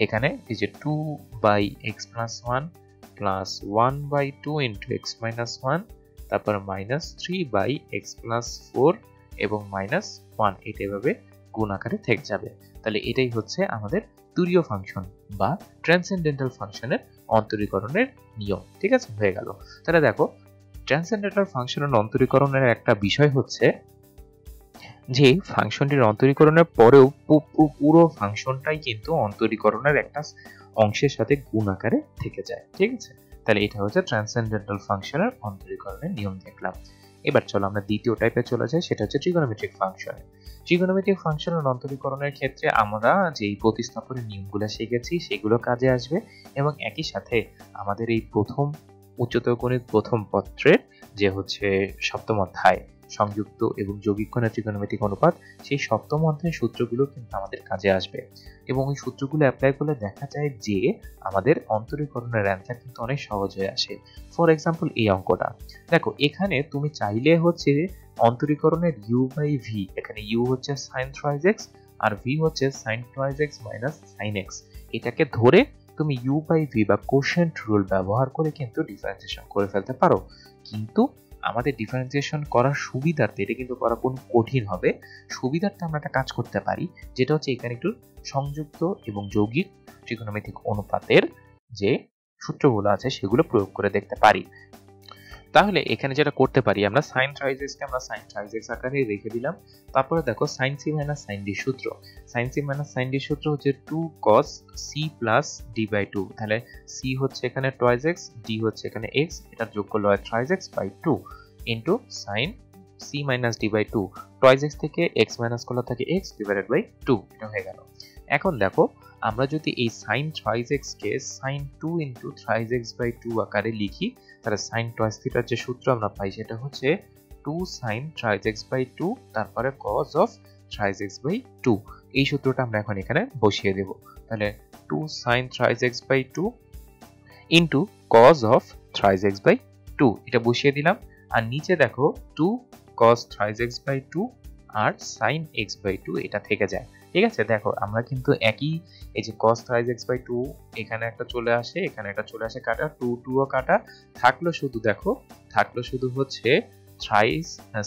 এখানে এই যে 2/x plus 1 plus 1/2 into x minus 1, তারপর মাইনাস 3/x প্লাস 4 এবং মাইনাস 1, এটা এভাবে গুণ আকারে থেকে যাবে। তাহলে এটাই হচ্ছে আমাদের তুরীয় ফাংশন বা ট্রান্সেন্ডেন্টাল ফাংশনের অন্তরীকরণের নিয়ম। ঠিক আছে, হয়ে গেল। তাহলে দেখো ট্রান্সেন্ডেন্টাল ফাংশনের অন্তরীকরণের একটা বিষয় হচ্ছে যে ফাংশনটির অন্তরীকরণের পরেও পুরো ফাংশনটাই কিন্তু অন্তরীকরণের একটা অংশের সাথে গুণ আকারে থেকে যায়। ঠিক আছে, তাহলে এটা হচ্ছে ট্রান্সেন্ডেন্টাল ফাংশনের অন্তরীকরণের নিয়ম দেখলাম। এবার চলো আমরা দ্বিতীয় টাইপে চলে যাই, সেটা হচ্ছে ট্রিগোনোমেট্রিক ফাংশন। ট্রিগোনোমেট্রিক ফাংশনের অন্তরীকরণের ক্ষেত্রে আমরা যেই প্রতিস্থাপনের নিয়মগুলো শিখেছি সেগুলো কাজে আসবে, এবং একই সাথে আমাদের এই প্রথম উচ্চতর গণিত প্রথম পত্রের যে হচ্ছে সপ্তম অধ্যায় সংযুক্ত এবং যৌগিক কোণের ত্রিকোণমিতিক অনুপাত, সেই সপ্তম অধ্যায়ের সূত্রগুলো কিন্তু আমাদের কাজে আসবে, এবং ওই সূত্রগুলো অ্যাপ্লাই করলে দেখা যায় যে আমাদের অন্তরীকরণের অ্যান্সার কিন্তু অনেক সহজ হয়ে আসে। ফর এক্সাম্পল এই অঙ্কটা দেখো, এখানে তুমি চাইলে হচ্ছে অন্তরীকরণের u/v, এখানে u হচ্ছে sin 3x আর v হচ্ছে sin 2x minus sin x, এটাকে ধরে তুমি u/v বা কোশেন্ট রুল ব্যবহার করে কিন্তু ডিফারেন্সিয়েশন করে ফেলতে পারো। কিন্তু আমাদের ডিফারেন্সিয়েশন করার সুবিধার্থে, এটা কিন্তু করা কোন কঠিন হবে, সুবিধার্থে আমরা একটা কাজ করতে পারি, যেটা হচ্ছে এখানে একটু সংযুক্ত এবং যৌগিক ত্রিকোণমিতিক অনুপাতের যে সূত্রগুলো আছে সেগুলো প্রয়োগ করে দেখতে পারি। তাহলে এখানে যেটা করতে পারি, আমরা sin 3x কে আমরা sin 3x আকারে রেখে দিলাম। তারপরে দেখো sin c minus sin d সূত্র, sin c minus sin d সূত্র হচ্ছে 2 cos c plus d/2, তাহলে c হচ্ছে এখানে 2x, d হচ্ছে এখানে x, এটা যোগ করলে হয় 3x by 2 into sin c minus d/2, 2x থেকে x মাইনাস করলে থাকে x ডিভাইডেড বাই 2, এটা হয়ে গেল। এখন দেখো আমরা যদি এই sin 3x K sin 2 into 3x by 2 আকারে লিখি, তাহলে sin cos θ যে সূত্র আমরা পাই সেটা হচ্ছে 2 sin 3x by 2 তারপরে cos of 3x by 2, এই সূত্রটা আমরা এখন এখানে বসিয়ে দেব। তাহলে 2 sin 3x by 2 into cos of 3x by 2, এটা বসিয়ে দিলাম। আর নিচে দেখো 2 cos 3x by 2 R sin x by 2 এটা থেকে যায়। ঠিক আছে, দেখো আমরা কিন্তু একই এই যে cos 3x by 2 এখানে একটা চলে আসে, এখানে একটা চলে আসে কাটা, 2 2 ও কাটা থাকলো, শুধু দেখো থাকলো শুধু হচ্ছে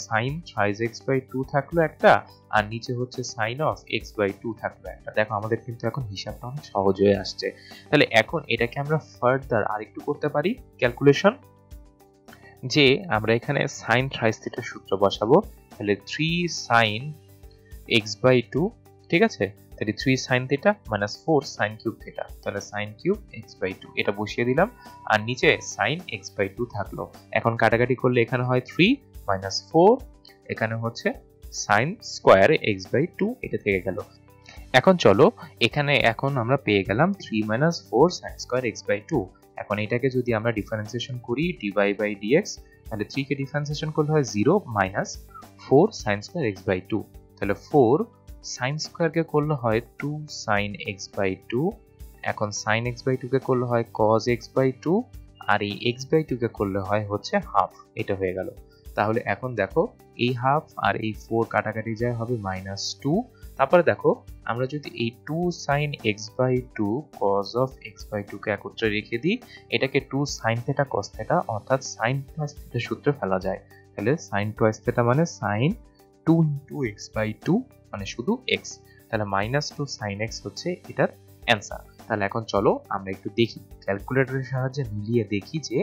sin 3x by 2 থাকলো একটা, আর নিচে হচ্ছে sin of x by 2 থাকলো একটা। দেখো আমাদের কিন্তু এখন হিসাবটা অনেক সহজ হয়ে আসছে। তাহলে এখন এটাকে আমরা ফার্দার আরেকটু করতে পারি ক্যালকুলেশন, যে আমরা এখানে sin 3θ সূত্র বসাবো। তাহলে 3 sin x/2, ঠিক আছে? তাহলে 3 sin θ minus 4 sin কিউব θ, তাহলে sin কিউব x/2 এটা বসিয়ে দিলাম, আর নিচে sin x/2 থাকলো। এখন কাটাকাটি করলে এখানে হয় 3 minus 4, এখানে হচ্ছে sin স্কয়ার x/2 এটা থেকে গেল। এখন চলো এখানে এখন আমরা পেয়ে গেলাম 3 minus 4 sin স্কয়ার x/2। এখন এটাকে যদি আমরা ডিফারেন্সিয়েশন করি dy/dx, তাহলে 3 কে ডিফারেন্সিয়েশন করলে হয় 0 minus 4 sin স্কয়ার x/2, তাহলে 4 sin স্কয়ার কে করলে হয় 2 sin x/2, এখন sin x/2 কে করলে হয় cos x/2, আর এই x/2 কে করলে হয় হচ্ছে হাফ, এটা হয়ে গেল। তাহলে এখন দেখো এই হাফ আর এই 4 কাটাকাটি যায় হবে -2। তারপরে দেখো আমরা যদি এই 2 sin x/2 cos of x/2 কে একত্রে রেখে দিই, এটাকে 2 sin θ cos θ অর্থাৎ sin plus θ সূত্রে ফেলা যায়। তাহলে sin twice θ মানে sin 2 into x/2 মানে শুধু x, তাহলে -2 sin x হচ্ছে এটার অ্যান্সার। তাহলে এখন চলো আমরা একটু দেখি ক্যালকুলেটরের সাহায্যে মিলিয়ে দেখি যে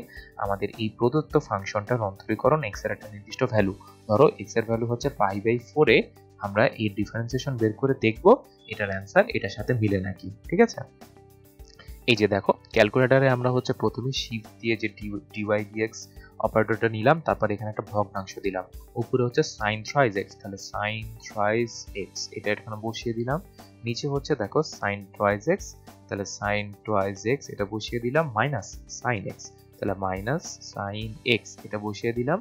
আমাদের এই প্রদত্ত ফাংশনটার অন্তরীকরণ x এর একটা নির্দিষ্ট ভ্যালু, ধরো x এর ভ্যালু হচ্ছে π/4 এ, আমরা এই ডিফারেন্সিয়েশন বের করে দেখব এটার অ্যান্সার এটার সাথে মিলে নাকি, ঠিক আছে? এই যে দেখো ক্যালকুলেটরে আমরা হচ্ছে প্রথমে শিফট দিয়ে যে dy/dx অপারেটরটা নিলাম, তারপর এখানে একটা ভগ্নাংশ দিলাম, উপরে হচ্ছে sin thrice x, তাহলে sin thrice x এটা এখানে বসিয়ে দিলাম, নিচে হচ্ছে দেখো sin twice x, তাহলে sin twice x এটা বসিয়ে দিলাম, মাইনাস sin x, তাহলে মাইনাস sin x এটা বসিয়ে দিলাম,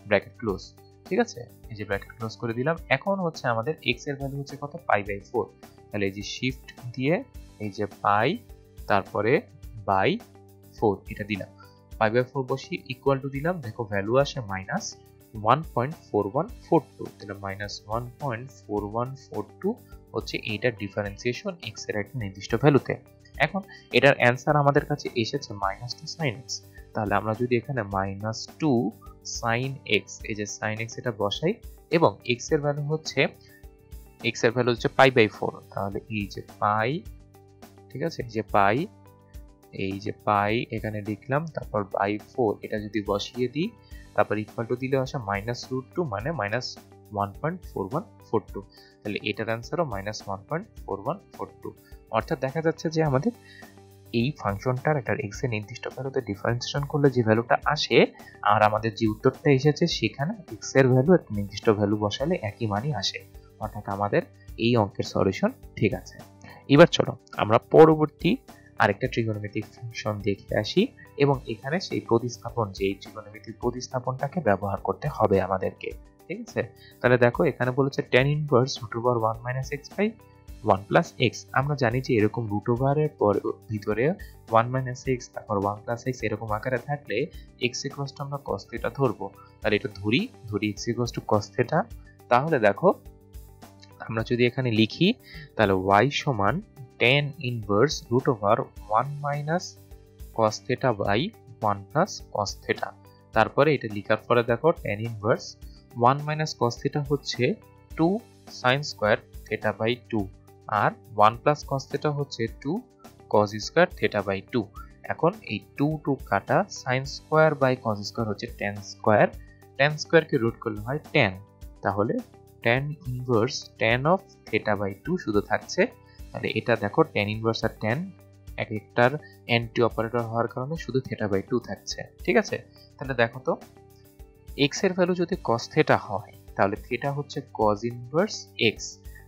ব্র্যাকেট ক্লোজ, ঠিক আছে? এই যে ব্র্যাকেট ক্লোজ করে দিলাম। এখন হচ্ছে আমাদের x এর ভ্যালু হচ্ছে কত, π/4, তাহলে এই যে শিফট দিয়ে এই যে পাই তারপরে বাই 4 এটা দিলাম, π/4 বসিয়ে ইকুয়াল টু দিলাম, দেখো ভ্যালু আসে -1.4142, তাহলে -1.4142 হচ্ছে এইটার ডিফারেন্সিয়েশন x এর একটা নির্দিষ্ট ভ্যালুতে। এখন এটার অ্যান্সার আমাদের কাছে এসেছে -2 sin x, তাহলে আমরা যদি এখানে -2 sin x এই যে sin x এটা বসাই এবং x এর ভ্যালু হচ্ছে π/4, তাহলে এই যে পাই, ঠিক আছে, এই যে পাই এখানে লিখলাম, তারপর বাই 4 এটা যদি বসিয়ে দিই, তারপর ইকুয়াল টু দিলে আসে -√2 মানে -1.4142, তাহলে এটার অ্যান্সারও -1.4142। অর্থাৎ দেখা যাচ্ছে যে আমাদের এই ফাংশনটার একটা x এর নির্দিষ্ট ভ্যালুতে ডিফারেন্সিয়েশন করলে যে ভ্যালুটা আসে আর আমাদের যে উত্তরটা এসেছে সেখানে x এর ভ্যালু একটা নির্দিষ্ট ভ্যালু বসালে একই মানই আসে, অর্থাৎ আমাদের এই অঙ্কের সলিউশন ঠিক আছে। এবার চলো আমরা পরবর্তী আরেকটা ট্রিগোনোমেট্রিক ফাংশন দেখে আসি এবং এখানে সেই প্রতিস্থাপন যে ট্রিগোনোমেট্রিক প্রতিস্থাপনটাকে ব্যবহার করতে হবে আমাদেরকে, ঠিক আছে? তাহলে দেখো এখানে বলেছে tan ইনভার্স √1 - x/1 + x, আমরা জানি যে এরকম √এর পর ভিতরে 1 - x তারপর 1 + x এরকম আকারে থাকলে x = আমরা cos θ ধরবো, তাহলে এটা ধরি x = cos θ। তাহলে দেখো আমরা যদি এখানে লিখি তাহলে y সমান tan inverse √1 - cos θ by 1 + cos θ, তারপরে এটা লেখার পরে দেখো tan ইনভার্স 1 - cos θ হচ্ছে 2 sin স্কয়ার θ বাই 2 আর 1 + cos θ হচ্ছে 2 cos স্কয়ার θ বাই 2। এখন এই 2 কাটা sin square by cos square হচ্ছে tan স্কয়ার কে রুট করলে হয় tan, তাহলে tan inverse tan of θ by 2 শুধু থাকছে, তাহলে এটা দেখো tan ইনভার্স আর tan এক একটার অ্যান্টি অপারেটর হওয়ার কারণে শুধু θ বাই 2 থাকছে, ঠিক আছে? তাহলে দেখো তো x এর ভ্যালু যদি cos θ হয় তাহলে θ হচ্ছে cos ইনভার্স x,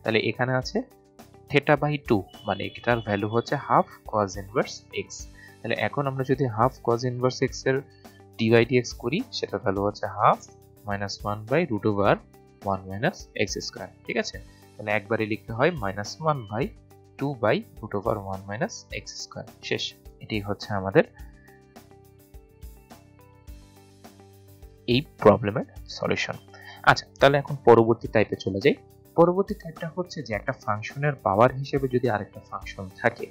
তাহলে এখানে আছে θ বাই 2 মানে এটার ভ্যালু হচ্ছে হাফ cos ইনভার্স x, তাহলে এখন আমরা যদি হাফ cos ইনভার্স x এর dy/dx করি সেটার ভ্যালু হচ্ছে হাফ -1/√1 - x², ঠিক আছে? তাহলে একবারে লিখতে হয় -1/2/√1 - x², শেষ। এটাই হচ্ছে আমাদের এই প্রবলেমের সলিউশন। আচ্ছা তাহলে এখন পরবর্তী টাইপে চলে যাই। পরবর্তী টাইপটা হচ্ছে যে একটা ফাংশনের পাওয়ার হিসেবে যদি আরেকটা ফাংশন থাকে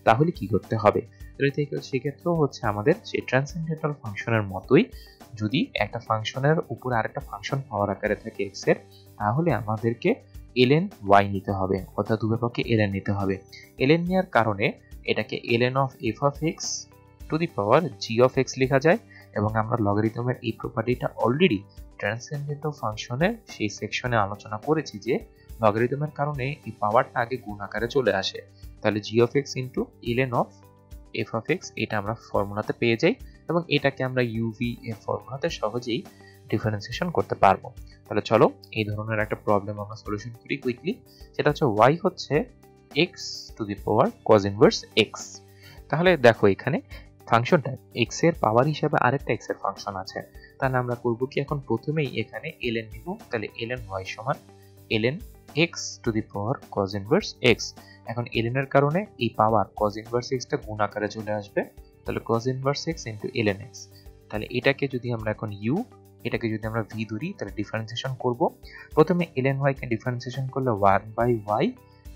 তাহলে কি করতে হবে, সেক্ষেত্রেও হচ্ছে আমাদের সেই ট্রান্সেন্ডেন্টাল ফাংশনের মতোই যদি একটা ফাংশনের উপরে আরেকটা ফাংশন পাওয়ার আকারে থাকে x এর, তাহলে আমাদেরকে ln y নিতে হবে, অর্থাৎ উভয়পক্ষে ln নিতে হবে। ln নেওয়ার কারণে এটাকে ln of f of x two the power g of x লেখা যায় এবং আমরা লগারিদমের এই প্রপার্টিটা অলরেডি ট্রান্সেন্ডেন্টাল ফাংশনের সেই সেকশনে আলোচনা করেছি যে লগারিদমের কারণে এই পাওয়ারটা আগে গুণ আকারে চলে আসে, তাহলে g of x into ln of f of x এটা আমরা ফর্মুলাতে পেয়ে যাই এবং এটাকে আমরা ইউভি এর ফর্মুলাতে সহজেই ডিফারেন্সিয়েশন করতে পারবো। তাহলে চলো এই ধরনের একটা প্রবলেম আমরা সলিউশন করি কুইকলি। সেটা হচ্ছে y হচ্ছে x two the power cos inverse x। তাহলে দেখো এখানে ফাংশনটা x এর পাওয়ার হিসাবে আরেকটা x এর ফাংশন আছে, তাহলে আমরা করব কি এখন প্রথমেই এখানে ln নিব, তাহলে ln y সমান ln x two the power cos inverse x। এখন ln এর কারণে এই পাওয়ার cos ইনভার্স x টা গুণ আকারে চলে আসবে, তাহলে cos inverse x into ln x। তাহলে এটাকে যদি আমরা এখন u, এটাকে যদি আমরা v ধরি, তাহলে ডিফারেন্সিয়েশন করব। প্রথমে ln y কে ডিফারেন্সিয়েশন করলে 1/y,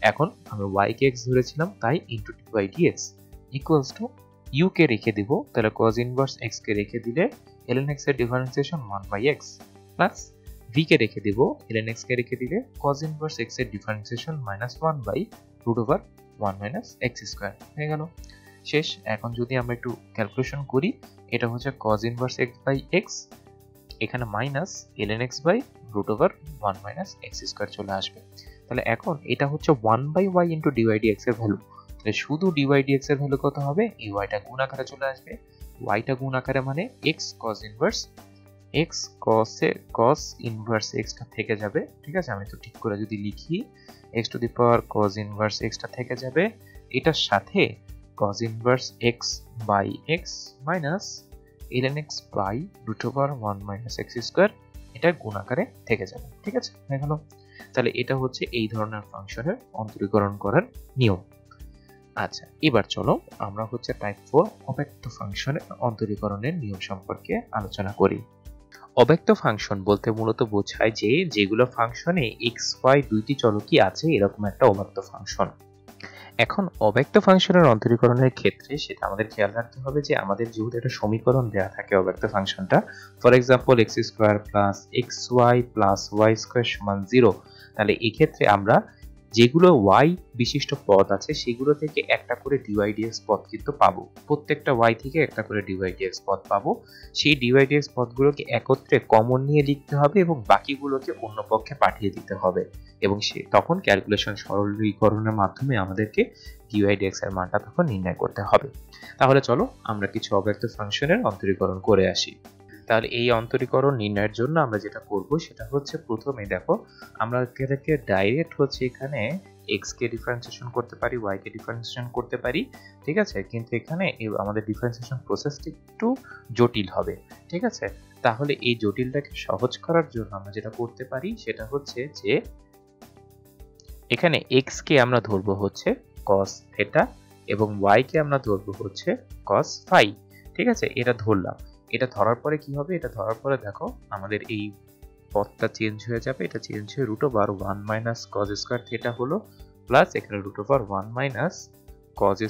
এখন আমরা y কে x ধরেছিলাম তাই into dy/dx equals to u কে রেখে দিব, তাহলে cos ইনভার্স x কে রেখে দিলে ln x এর ডিফারেন্সিয়েশন 1/x প্লাস v কে রেখে দিব, ln x কে রেখে দিলে cos ইনভার্স x এর ডিফারেন্সিয়েশন -1/√1 - x² হয়ে গেল। শেষ। এখন যদি আমরা একটু ক্যালকুলেশন করি, এটা হচ্ছে cos ইনভার্স x/x, এখানে মাইনাস ln x/√1 - x² চলে আসবে। তাহলে এখন এটা হচ্ছে 1/y ইনটু dy/dx এর ভ্যালু, তাহলে শুধু dy/dx এর ভ্যালু কত হবে, এই y টা গুণ আকারে চলে আসবে, y টা গুণ আকারে মানে x cos inverse x cos inverse x টা থেকে যাবে। ঠিক আছে, আমি তো ঠিক করে যদি লিখি x two the power cos inverse x টা থেকে যাবে, এটার সাথে cos inverse x/x minus ln x/√1 - x², এটা গুণ আকারে থেকে যাবে। ঠিক আছে, হয়ে গেল। তাহলে এটা হচ্ছে এই ধরনের ফাংশনের অন্তরীকরণ করার নিয়ম। আচ্ছা, এবার চলো আমরা হচ্ছে টাইপ 4 অব্যক্ত ফাংশনের অন্তরীকরণের নিয়ম সম্পর্কে আলোচনা করি। অব্যক্ত ফাংশন বলতে মূলত বোঝায় যে যেগুলো ফাংশনে x y দুইটি চলকই আছে এরকম একটা অব্যক্ত ফাংশন। এখন অব্যক্ত ফাংশনের অন্তরীকরণের ক্ষেত্রে সেটা আমাদের খেয়াল রাখতে হবে যে আমাদের যেহেতু একটা সমীকরণ দেওয়া থাকে অব্যক্ত ফাংশনটা, for example x² + xy + y² = 0, তাহলে এই ক্ষেত্রে আমরা যেগুলো y বিশিষ্ট পদ আছে সেগুলো থেকে একটা করে dy/dx পদ কিন্তু পাবো, প্রত্যেকটা y থেকে একটা করে dy/dx পদ পাবো। সেই dy/dx পদগুলোকে একত্রে কমন নিয়ে লিখতে হবে এবং বাকিগুলোকে অন্য পক্ষে পাঠিয়ে দিতে হবে, এবং তখন ক্যালকুলেশন সরলীকরণের মাধ্যমে আমাদেরকে dy/dx এর মানটা তখন নির্ণয় করতে হবে। তাহলে চলো আমরা কিছু অব্যক্ত ফাংশনের অন্তরীকরণ করে আসি। তাহলে এই অন্তরীকরণ নির্ণয়ের জন্য আমরা যেটা করব সেটা হচ্ছে প্রথমে দেখো আমরা এটাকে ডাইরেক্ট হচ্ছে এখানে x কে ডিফারেন্সিয়েশন করতে পারি, y কে ডিফারেন্সিয়েশন করতে পারি। ঠিক আছে, কিন্তু এখানে আমাদের ডিফারেন্সিয়েশন প্রসেসটি একটু জটিল হবে। ঠিক আছে, তাহলে এই জটিলটাকে সহজ করার জন্য আমরা যেটা করতে পারি সেটা হচ্ছে যে এখানে x কে আমরা ধরবো হচ্ছে cos θ এবং y কে আমরা ধরবো হচ্ছে cos phi। ঠিক আছে, এটা ধরলাম। এটা ধরার পরে কি হবে, এটা ধরার পরে দেখো আমাদের এই পদটা চেঞ্জ হয়ে যাবে, এটা চেঞ্জ হয়ে √1 - cos² θ হলো, প্লাস এখানে √1 - cos²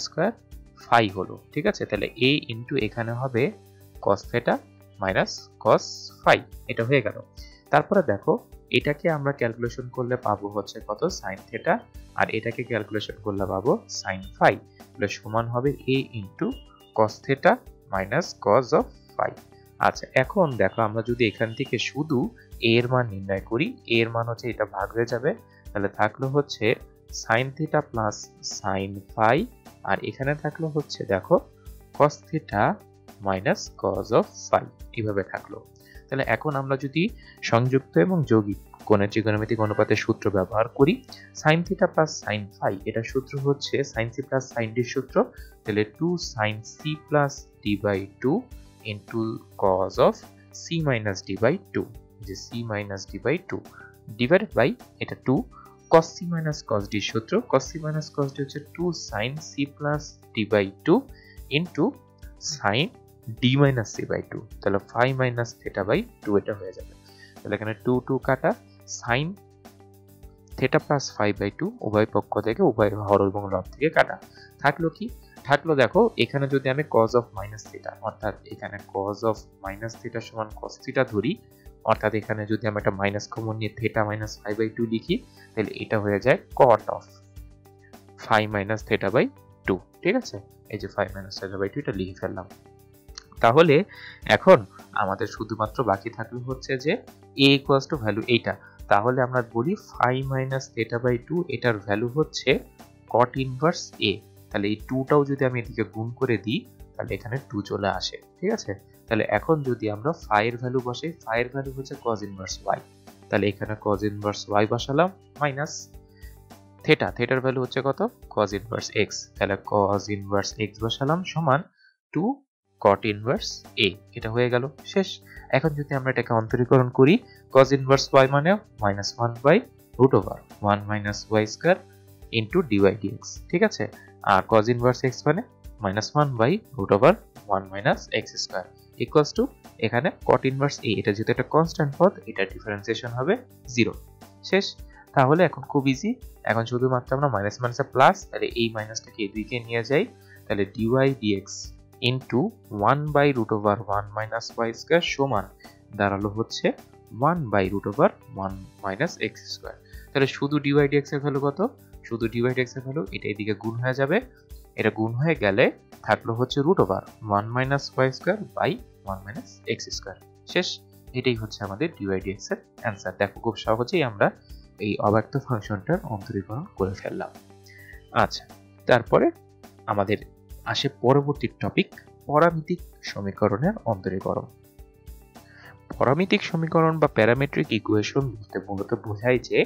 phi হলো। ঠিক আছে, তাহলে a ইনটু এখানে হবে cos θ - cos phi, এটা হয়ে গেল। তারপরে দেখো এটাকে আমরা ক্যালকুলেশন করলে পাবো হচ্ছে কত, sin θ, আর এটাকে ক্যালকুলেশন করলে পাবো sin phi, তাহলে সমান হবে a into cos θ - cos of phi। আচ্ছা, এখন দেখো আমরা যদি এখান থেকে শুধু a এর মান নির্ণয় করি, a এর মান হচ্ছে এটা ভাগ হয়ে যাবে, তাহলে থাকলো হচ্ছে sin θ প্লাস sin phi, আর এখানে থাকলো হচ্ছে দেখো cos θ minus cos of phi, এইভাবে থাকলো। তাহলে এখন আমরা যদি সংযুক্ত এবং যৌগিক কোণের ত্রিকোণমিতিক অনুপাতের সূত্র ব্যবহার করি, sin θ প্লাস sin phi, এটা সূত্র হচ্ছে sin c plus sin d সূত্র, তাহলে 2 sin c plus d/2 into cos of c minus d/2, যে c minus d/2 divided by এটা 2 cos c minus cos d সূত্র, cos c minus cos d হচ্ছে 2 sin c plus d/2 into sin d minus c/2, তাহলে phi minus θ/2 এটা হয়ে যাবে। তাহলে এখানে 2 2 কাটা, sin θ plus phi/2 উভয় পক্ষ থেকে উভয় হর এবং লব থেকে কাটা, থাকলো কি, থাকলো দেখো এখানে যদি আমি cos of minus θ, অর্থাৎ এখানে cos of minus θ সমান cos θ ধরি, অর্থাৎ এখানে যদি আমি একটা মাইনাস কমন নিয়ে θ minus phi/2 লিখি, তাহলে এটা হয়ে যায় cot of phi minus θ/2। ঠিক আছে, এই যে phi minus θ/2 এটা লিখে ফেললাম। তাহলে এখন আমাদের শুধুমাত্র বাকি থাকলো হচ্ছে যে a equals to ভ্যালু এইটা, তাহলে আমরা বলি ফাই মাইনাস থেটা বাই 2 এটার ভ্যালু হচ্ছে কট ইনভার্স এ। তাহলে এই 2টাও যদি আমি এদিকে গুণ করে দিই তাহলে এখানে 2 চলে আসে, ঠিক আছে। তাহলে এখন যদি আমরা ফাই এর ভ্যালু বসাই, ফাই এর ভ্যালু হচ্ছে কজ ইনভার্স ওয়াই, তাহলে এখানে কজ ইনভার্স ওয়াই বসালাম মাইনাস থেটার ভ্যালু হচ্ছে কত, কজ ইনভার্স এক্স, তাহলে কজ ইনভার্স এক্স বসালাম সমান 2 কট ইনভার্স এ। এটা হয়ে গেল শেষ। এখন যদি আমরা এটাকে অন্তরীকরণ করি, cos ইনভার্স y মানে -1 by root over 1 minus Y square into D Y D X, ঠিক আছে। আর cos ইনভার্স x মানে -1 by root over 1 minus X square equals to এখানে cot ইনভার্স a, এটা যেহেতু একটা কনস্ট্যান্ট পদ, এটা ডিফারেন্সিয়েশন হবে 0। শেষ। তাহলে এখন খুব ইজি, এখন শুধুমাত্র আমরা মাইনাস মাইনাসে প্লাস, তাহলে এই মাইনাসটাকে এদিকে নিয়ে যাই, তাহলে D Y D X into 1 by root over 1 minus Y square সমান দাঁড়ালো হচ্ছে 1 by root over 1 minus X square. তাহলে শুধু ডিওয়াই ডিএক্স এর ভ্যালু কত, শুধু ডিওয়াই ডিএক্স এর ভ্যালু এটা এদিকে গুণ হয়ে যাবে, এটা গুণ হয়ে গেলে থাকলো হচ্ছে root over 1 minus Y square by 1 minus X square. শেষ। এটাই হচ্ছে আমাদের ডিওয়াই ডিএক্স এর অ্যান্সার। দেখো খুব সহজেই আমরা এই অব্যক্ত ফাংশনটার অন্তরীকরণ করে ফেললাম। আচ্ছা, তারপরে আমাদের আসে পরবর্তী টপিক, পরামিতিক সমীকরণের অন্তরীকরণ। পরামিতিক সমীকরণ বা প্যারামেট্রিক ইকুয়েশন বলতে মূলত বোঝায় যে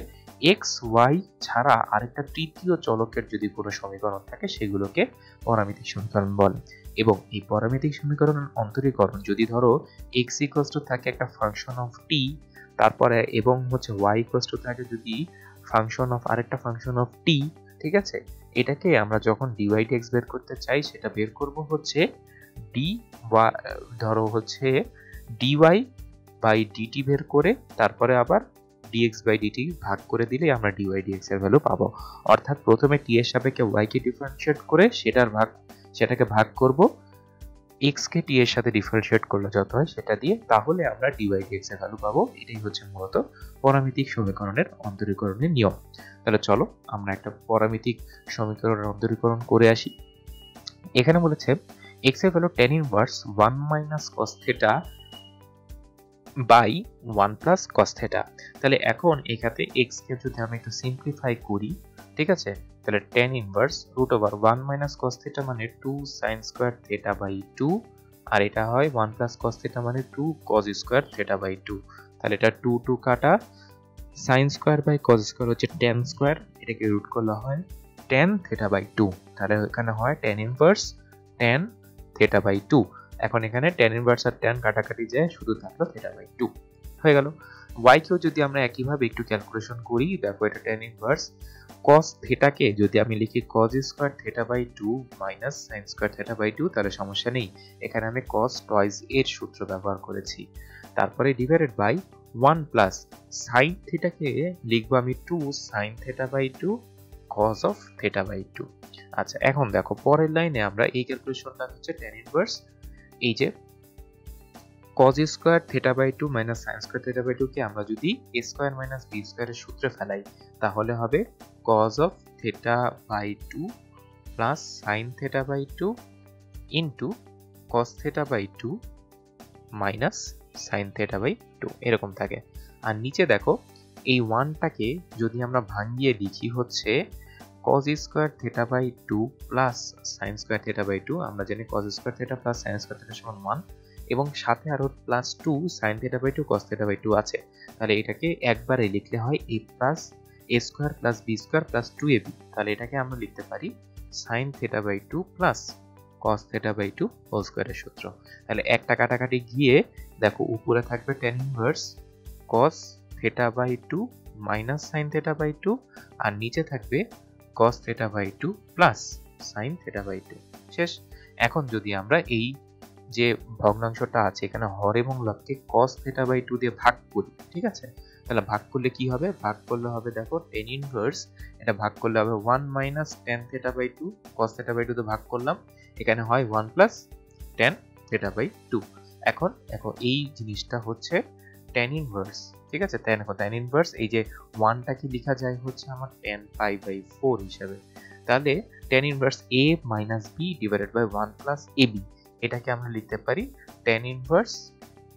এক্স ওয়াই ছাড়া আরেকটা তৃতীয় চলকের যদি কোনো সমীকরণ থাকে সেগুলোকে পরামিতিক সমীকরণ বলে। এবং এই পরামিতিক সমীকরণের অন্তরীকরণ যদি ধরো এক্স ইকুয়ালস টু থাকে একটা ফাংশন অফ টি, তারপরে এবং হচ্ছে ওয়াই ইকুয়ালস টু থাকে যদি ফাংশন অফ আরেকটা ফাংশন অফ টি, ঠিক আছে। এটাকে আমরা যখন ডিওয়াই ডিএক্স বের করতে চাই সেটা বের করব হচ্ছে ডি বা ধরো হচ্ছে ডিওয়াই বাই ডিটি বের করে তারপরে আবার ডিএক্স বাই ডিটি ভাগ করে দিলে আমরা ডিওয়াই ডিএক্স এর ভ্যালু পাবো। অর্থাৎ প্রথমে টি এর সাপেক্ষে ওয়াই কে ডিফারেন্সিয়েট করে সেটাকে ভাগ করব এক্স কে টি এর সাথে ডিফারেন্সিয়েট করলে যত হয় সেটা দিয়ে, তাহলে আমরা ডিওয়াই ডিএক্স এর ভ্যালু পাবো। এটাই হচ্ছে মূলত পরামিতিক সমীকরণের অন্তরীকরণের নিয়ম। তাহলে চলো আমরা একটা পরামিতিক সমীকরণের অন্তরীকরণ করে আসি। এখানে বলেছে এক্স এর value tan inverse 1 minus cos theta by 1 plus cos theta. তাহলে এখন এখানে x কে যদি আমি একটু সিম্পলিফাই করি, ঠিক আছে, তাহলে tan inverse root over 1 minus cos theta মানে 2 sin স্কয়ার থিটা বাই 2, আর এটা হয় 1 প্লাস cos থিটা মানে 2 cos স্কয়ার থিটা বাই 2। তাহলে এটা 2 2 কাটা, sin square by cos square হচ্ছে tan স্কয়ার, এটাকে রুট করলে হয় tan থিটা বাই 2। তাহলে এখানে হয় tan inverse tan theta by 2। এখন এখানে tan ইনভার্স আর tan কাটাকাটি যায়, শুধু থাকলো থিটা বাই 2 হয়ে গেল। y কেও যদি আমরা একইভাবে একটু ক্যালকুলেশন করি, দেখো এটা tan ইনভার্স cos থিটাকে যদি আমি লিখি cos square theta by 2 minus sin square theta by 2, তাহলে সমস্যা নেই, এখানে আমি cos টয়েস এর সূত্র ব্যবহার করেছি। তারপরে ডিভাইডেড বাই 1 প্লাস sin থিটাকে লিখবো আমি 2 sin theta by 2 cos of theta by 2। আচ্ছা, এখন দেখো পরের লাইনে আমরা এই ক্যালকুলেশনটা হচ্ছে tan ইনভার্স এই যে cos square theta by 2 minus sin square theta by 2 কে আমরা যদি a স্কয়ার মাইনাস b স্কয়ারের সূত্রে ফেলাই, তাহলে হবে cos of theta by 2 plus sin theta by 2 into cos theta by 2 minus sin theta by 2, এরকম থাকে। আর নিচে দেখো এই 1টাকে যদি আমরা ভাঙিয়ে লিখি হচ্ছে cos square theta by 2 plus sin square theta by 2, আমরা জানি cos square theta plus sin square theta সমান 1, এবং সাথে আরো plus 2 sin theta by 2 cos theta by 2 আছে। তাহলে এটাকে একবারে লিখলে হয় a plus a square plus b square plus 2ab। তাহলে এটাকে আমরা লিখতে পারি sin theta by 2 plus cos theta by 2 whole স্কয়ারের সূত্র। তাহলে একটা কাটাকাটি গিয়ে দেখো উপরে থাকবে tan inverse cos theta by 2 minus sin theta by 2, আর নিচে থাকবে cos theta by 2 plus sin theta by 2। শেষ। এখন যদি আমরা এই যে ভগ্নাংশটা আছে এখানে হর এবং লবকে cos থিটা বাই 2 দিয়ে ভাগ করি, ঠিক আছে, তাহলে ভাগ করলে কি হবে, ভাগ করলে হবে দেখো tan ইনভার্স, এটা ভাগ করলে হবে 1 minus tan theta by 2 cos theta by 2 তে ভাগ করলাম, এখানে হয় 1 প্লাস tan থিটা বাই 2। এখন দেখো এই জিনিসটা হচ্ছে tan ইনভার্স, ঠিক আছে, tan ইনভার্স এই যে 1টা কি লেখা যায় হচ্ছে আমার tan পাই বাই 4 হিসেবে। তাহলে tan inverse a minus b divided by 1 plus ab, এটাকে আমরা লিখতে পারি tan inverse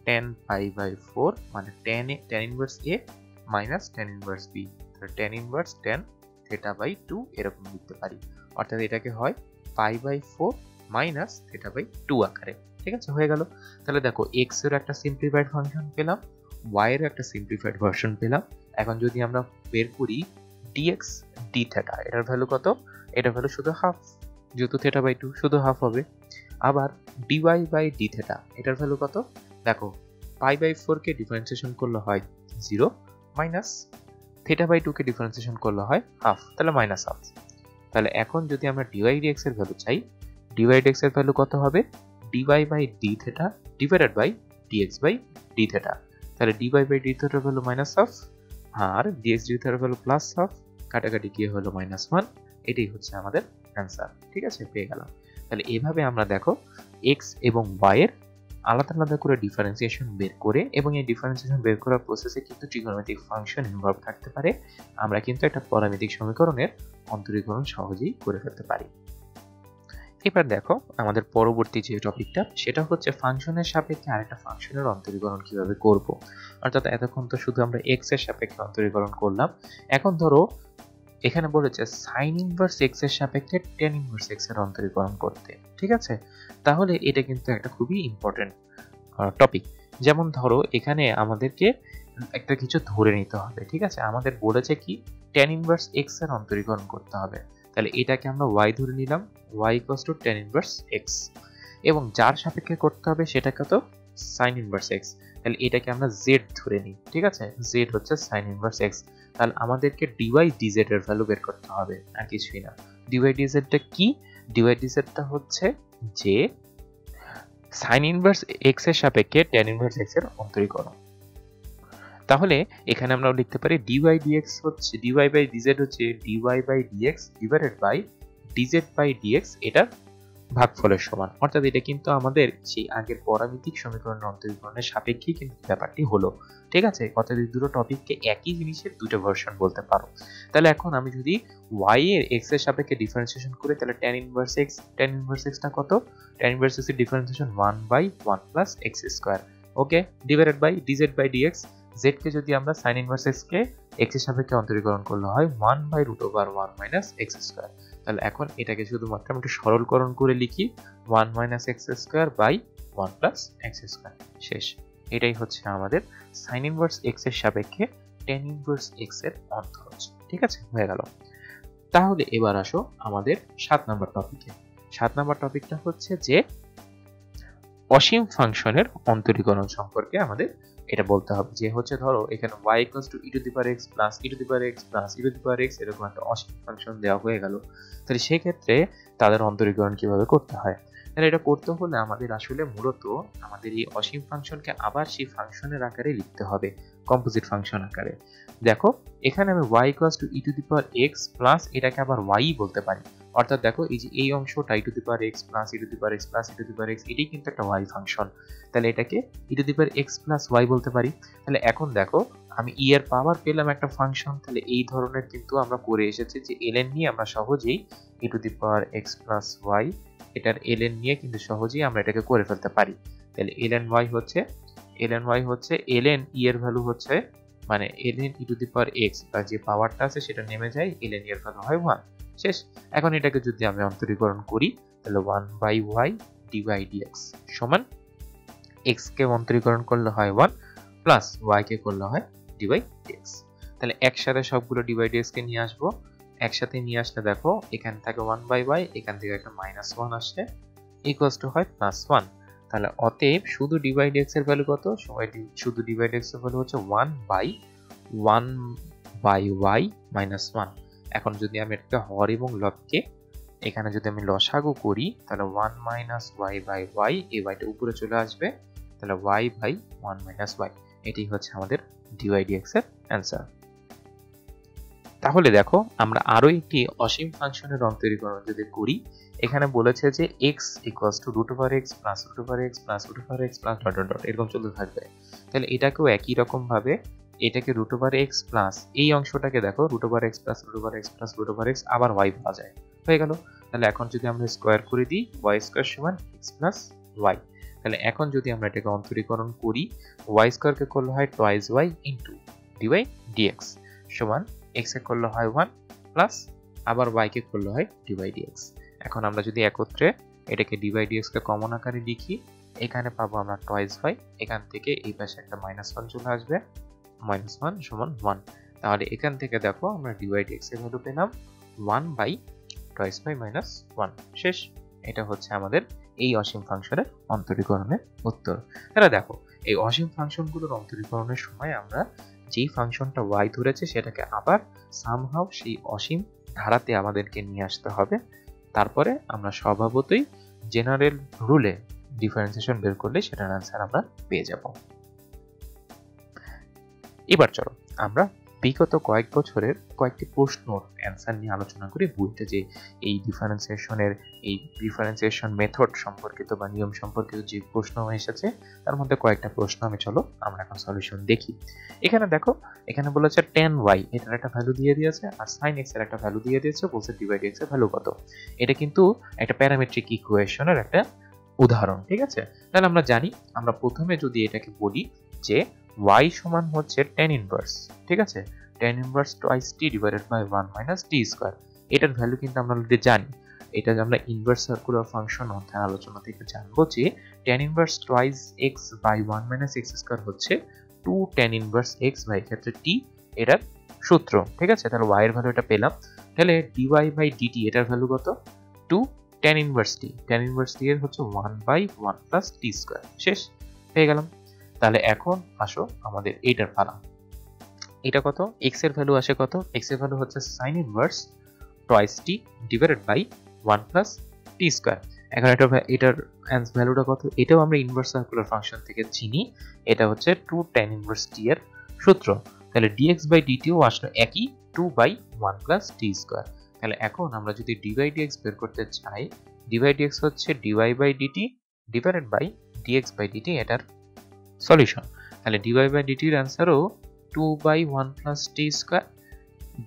tan pi by 4 মানে tan inverse a minus tan inverse B, tan inverse tan theta by two এরকম লিখতে পারি। অর্থাৎ এটাকে হয় pi by four minus theta by two আকারে। ঠিক আছে, হয়ে গেল। তাহলে দেখো এক্স এর একটা সিম্পলিফাইড ফাংশন পেলাম, ওয়াই এর একটা সিম্পলিফাইড ভার্সন পেলাম। এখন যদি আমরা বের করি ডিএক্স ডি থেটা, এটার ভ্যালু কত? এটার ভ্যালু শুধু হাফ, যেহেতু থেটা বাই টু শুধু হাফ হবে। আবার ডিওয়াই বাই ডি থেটা, এটার ভ্যালু কত? দেখো পাই বাই ফোর কে ডিফারেন্সিয়েশন করলে হয় zero, minus theta by two কে ডিফারেন্সিয়েশন করলে হয় হাফ, তাহলে মাইনাস হাফ। তাহলে এখন যদি আমরা ডিওয়াই ডিএক্স এর ভ্যালু চাই, ডিওয়াই ডিএক্স এর ভ্যালু কত হবে? Dy by D theta divided by dx by D theta. তাহলে ডিওয়াই বাই ডি থেটার ভ্যালু মাইনাস হাফ, আর ডিএক্স ডি থেটার ভ্যালু প্লাস হাফ, কাটাকাটি গিয়ে হলো মাইনাস ওয়ান। এটাই হচ্ছে আমাদের অ্যান্সার। ঠিক আছে, পেয়ে গেলাম। তাহলে এভাবে আমরা দেখো এক্স এবং ওয়াই এর আলাদা আলাদা করে ডিফারেন্সিয়েশন বের করে, এবং এই ডিফারেন্সিয়েশন বের করার প্রসেসে কিন্তু ট্রিগোনোমেট্রিক ফাংশন ইনভলভ থাকতে পারে, আমরা কিন্তু একটা পরামিতিক সমীকরণের অন্তরীকরণ সহজেই করে ফেলতে পারি। এবার দেখো আমাদের পরবর্তী যে টপিকটা, সেটা হচ্ছে ফাংশনের সাপেক্ষে আরেকটা ফাংশনের অন্তরীকরণ কিভাবে করব। অর্থাৎ এতক্ষণ তো শুধু আমরা এক্স এর সাপেক্ষে অন্তরীকরণ করলাম, এখন ধরো এখানে বলেছে সাইন ইনভার্স এক্স এর সাপেক্ষে টেন ইনভার্স এক্স এর অন্তরীকরণ করতে। ঠিক আছে, তাহলে এটা কিন্তু একটা খুবই ইম্পর্টেন্ট টপিক। যেমন ধরো এখানে আমাদেরকে একটা কিছু ধরে নিতে হবে। ঠিক আছে, আমাদের বলেছে কি টেন ইনভার্স এক্স এর অন্তরীকরণ করতে হবে। তাহলে এটাকে আমরা ওয়াই ধরে নিলাম, Y equals to tan inverse X, এবং যার সাপেক্ষে করতে হবে সেটা কত? Sine inverse X. তাহলে এটাকে আমরা জেড ধরে নিই। ঠিক আছে, জেড হচ্ছে সাইন ইনভার্স এক্স। তাহলে আমাদেরকে ডিওয়াই ডিজেড এর ভ্যালু বের করতে হবে, আর কিছুই না। ডিওয়াই ডিজেডটা কি? ডিওয়াই ডিজেডটা হচ্ছে যে সাইন ইনভার্স এক্স এর সাপেক্ষে টেন ইনভার্স এক্স এর অন্তরীকরণ। তাহলে এখানে আমরা লিখতে পারি ডিওয়াই ডিএক্স হচ্ছে ডিওয়াই বাই ডিজেড হচ্ছে D Y by D X divided by D Z by D X, এটার ভাগফলের সমান। অর্থাৎ এটা কিন্তু আমাদের সেই আগের পরামিতিক সমীকরণের অন্তরীকরণের সাপেক্ষেই কিন্তু ব্যাপারটি হলো। ঠিক আছে, অর্থাৎ এই দুটো টপিককে একই জিনিসের দুটো ভার্সন বলতে পারো। তাহলে এখন আমি যদি ওয়াই এর এক্স এর সাপেক্ষে ডিফারেন্সিয়েশন করি, তাহলে tan inverse X, tan inverse এক্সটা কত? tan ইনভার্স এক্স এর differentiation 1 by 1 plus x square, okay, divided by dz by dx। z কে যদি আমরা sin ইনভার্স x কে x এর সাপেক্ষে অন্তরীকরণ করলে হয় 1 বাই √1 মাইনাস x স্কয়ার। তাহলে এখন এটাকে শুধুমাত্র আমরা একটু সরলকরণ করে লিখি 1 minus x square by 1 plus x square, শেষ। এটাই হচ্ছে আমাদের sin ইনভার্স x এর সাপেক্ষে tan ইনভার্স x এর অন্তরজ। ঠিক আছে, হয়ে গেল। তাহলে এবার আসো আমাদের 7 নম্বর টপিকে। 7 নম্বর টপিকটা হচ্ছে যে অসীম ফাংশনের অন্তরীকরণ সম্পর্কে আমাদের এটা বলতে হবে। যে হচ্ছে ধরো এখানে y equals to e to the power x plus e to the power x plus e to the power x এরকম একটা অসীম ফাংশন দেওয়া হয়ে গেল। তাহলে সেই ক্ষেত্রে তাদের অন্তরীকরণ কিভাবে করতে হয়? তাহলে এটা করতে হলে আমাদের আসলে মূলত আমাদের এই অসীম ফাংশনকে আবার সেই ফাংশনের আকারে লিখতে হবে, কম্পোজিট ফাংশন আকারে। দেখো এখানে আমি y equals to e to the power x plus এটাকে আবার y বলতে পারি। অর্থাৎ দেখো এই যে এই অংশটা e to the power x plus e to the power x plus e to the power x, এটাই কিন্তু একটা y ফাংশন। তাহলে এটাকে e to the power x plus y বলতে পারি। তাহলে এখন দেখো আমি e এর পাওয়ার পেলাম একটা ফাংশন। তাহলে এই ধরনের কিন্তু আমরা করে এসেছি যে ln নিয়ে আমরা সহজেই e to the power x plus y এটার ln নিয়ে কিন্তু সহজেই আমরা এটাকে করে ফেলতে পারি। তাহলে ln y হচ্ছে ln e এর ভ্যালু হচ্ছে মানে ln e to the power x, তার যে পাওয়ারটা আছে সেটা নেমে যায়, ln এর ভ্যালু হয় 1, শেষ। এখন এটাকে যদি আমি অন্তরীকরণ করি তাহলে 1 বাই y dy dx সমান x কে অন্তরীকরণ করলে হয় 1 প্লাস y কে করলে হয় dy dx। তাহলে একসাথে সবগুলো dy dx কে নিয়ে আসবো, একসাথে নিয়ে আসলে দেখো এখান থেকে 1 বাই y, এখান থেকে একটা -1 আসছে, ইকুয়ালস টু হয় +1। তাহলে অতএব শুধু dy dx এর ভ্যালু কত? শুধু dy dx এর ভ্যালু হচ্ছে 1 বাই y -1। এখন যদি আমি এটাকে হর এবং লবকে এখানে যদি আমি লসাগু করি তাহলে 1 মাইনাস y বাই y, এই yটা উপরে চলে আসবে, তাহলে y বাই 1 মাইনাস y। এটাই হচ্ছে আমাদের dy dx এর অ্যান্সার। তাহলে দেখো আমরা আরো একটি অসীম ফাংশনের অন্তরীকরণ যদি করি, এখানে বলেছে যে x equals to √x plus √x plus √x plus ... এরকম চলতে থাকবে। তাহলে এটাকেও একই রকম ভাবে এটাকে √x প্লাস এই অংশটাকে দেখো √x plus √x plus √x আবার y পাওয়া যায়, হয়ে গেল। তাহলে এখন যদি আমরা স্কয়ার করে দিই y স্কয়ার সমান x plus y। তাহলে এখন যদি আমরা এটাকে অন্তরীকরণ করি y স্কয়ার কে করলে হয় 2y into d by dx সমান এক্স এ করলে হয় 1 প্লাস আবার y কে করলে হয় ডি বাই ডিএক্স। এখন আমরা যদি একত্রে এটাকে ডি বাই ডিএক্স কে কমন আকারে লিখি, এখানে পাবো আমরা টয়েস বাই, এখান থেকে এই পাশে একটা -1 চলে আসবে, -1 সমান 1। তাহলে এখান থেকে দেখো আমরা ডি বাই ডিএক্স এর ভ্যালু পেলাম 1 বাই টয়েস বাই -1 শেষ। এটা হচ্ছে আমাদের এই অসীম ফাংশনের অন্তরীকরণের উত্তর। তাহলে দেখো এই অসীম ফাংশনগুলোর অন্তরীকরণের সময় আমরা যেই ফাংশনটা y ধরেছে সেটাকে আবার সামহাউ সেই অসীম ধারাতে আমাদেরকে নিয়ে আসতে হবে। তারপরে আমরা স্বভাবতই জেনারেল রুলে ডিফারেন্সিয়েশন বের করলে সেটার অ্যান্সার আমরা পেয়ে যাব। এবার চলো আমরা বিগত কয়েক বছরের কয়েকটি প্রশ্নর অ্যান্সার নিয়ে আলোচনা করি। বইতে যে এই ডিফারেন্সিয়েশন মেথড সম্পর্কিত বা নিয়ম সম্পর্কিত যে প্রশ্ন এসেছে তার মধ্যে কয়েকটা প্রশ্ন আমরা এখন সলিউশন দেখি। এখানে দেখো, এখানে বলেছে tan y এটার একটা ভ্যালু দিয়ে দিয়েছে আর sin x এর একটা ভ্যালু দিয়ে দিয়েছে, বলছে ডিভাইড x এর ভ্যালু কত। এটা কিন্তু একটা প্যারামেট্রিক ইকুয়েশনের একটা উদাহরণ, ঠিক আছে। তাহলে আমরা জানি, আমরা প্রথমে যদি এটাকে বলি যে y সমান হচ্ছে tan ইনভার্স, ঠিক আছে, tan inverse twice t divided by 1 minus t square. এটার ভ্যালু কিন্তু আমরা অলরেডি জানি। এটা আমরা ইনভার্স সার্কুলার ফাংশন অধ্যায় আলোচনা থেকে জানবো যে tan inverse twice x by 1 minus x square হচ্ছে 2 tan ইনভার্স x বাই ক্ষেত্রে t এটার সূত্র, ঠিক আছে। তাহলে y এর ভ্যালু এটা পেলাম। তাহলে dy বাই dt এটার ভ্যালু কত? 2 tan inverse t। tan inverse t এর হচ্ছে 1 বাই 1 প্লাস t স্কয়ার। শেষ, পেয়ে গেলাম। তাহলে এখন আসো আমাদের এইটার পালা। এটা কত? x এর ভ্যালু আসে কত? x এর ভ্যালু হচ্ছে sin inverse twice t divided by 1 plus t square. এখন এটার ভ্যালুটা কত? এটাও আমরা ইনভার্স সার্কুলার ফাংশন থেকে চিনি। এটা হচ্ছে 2 tan ইনভার্স t এর সূত্র। তাহলে dx বাই dt ও আসলে একই 2 বাই 1 প্লাস t স্কয়ার। তাহলে এখন আমরা যদি dy by dx বের করতে চাই, dy by dx হচ্ছে dy by dt divided by dx by dt এটার সলিউশন। তাহলে dy by dt এর অ্যান্সারও 2 by 1 plus t square,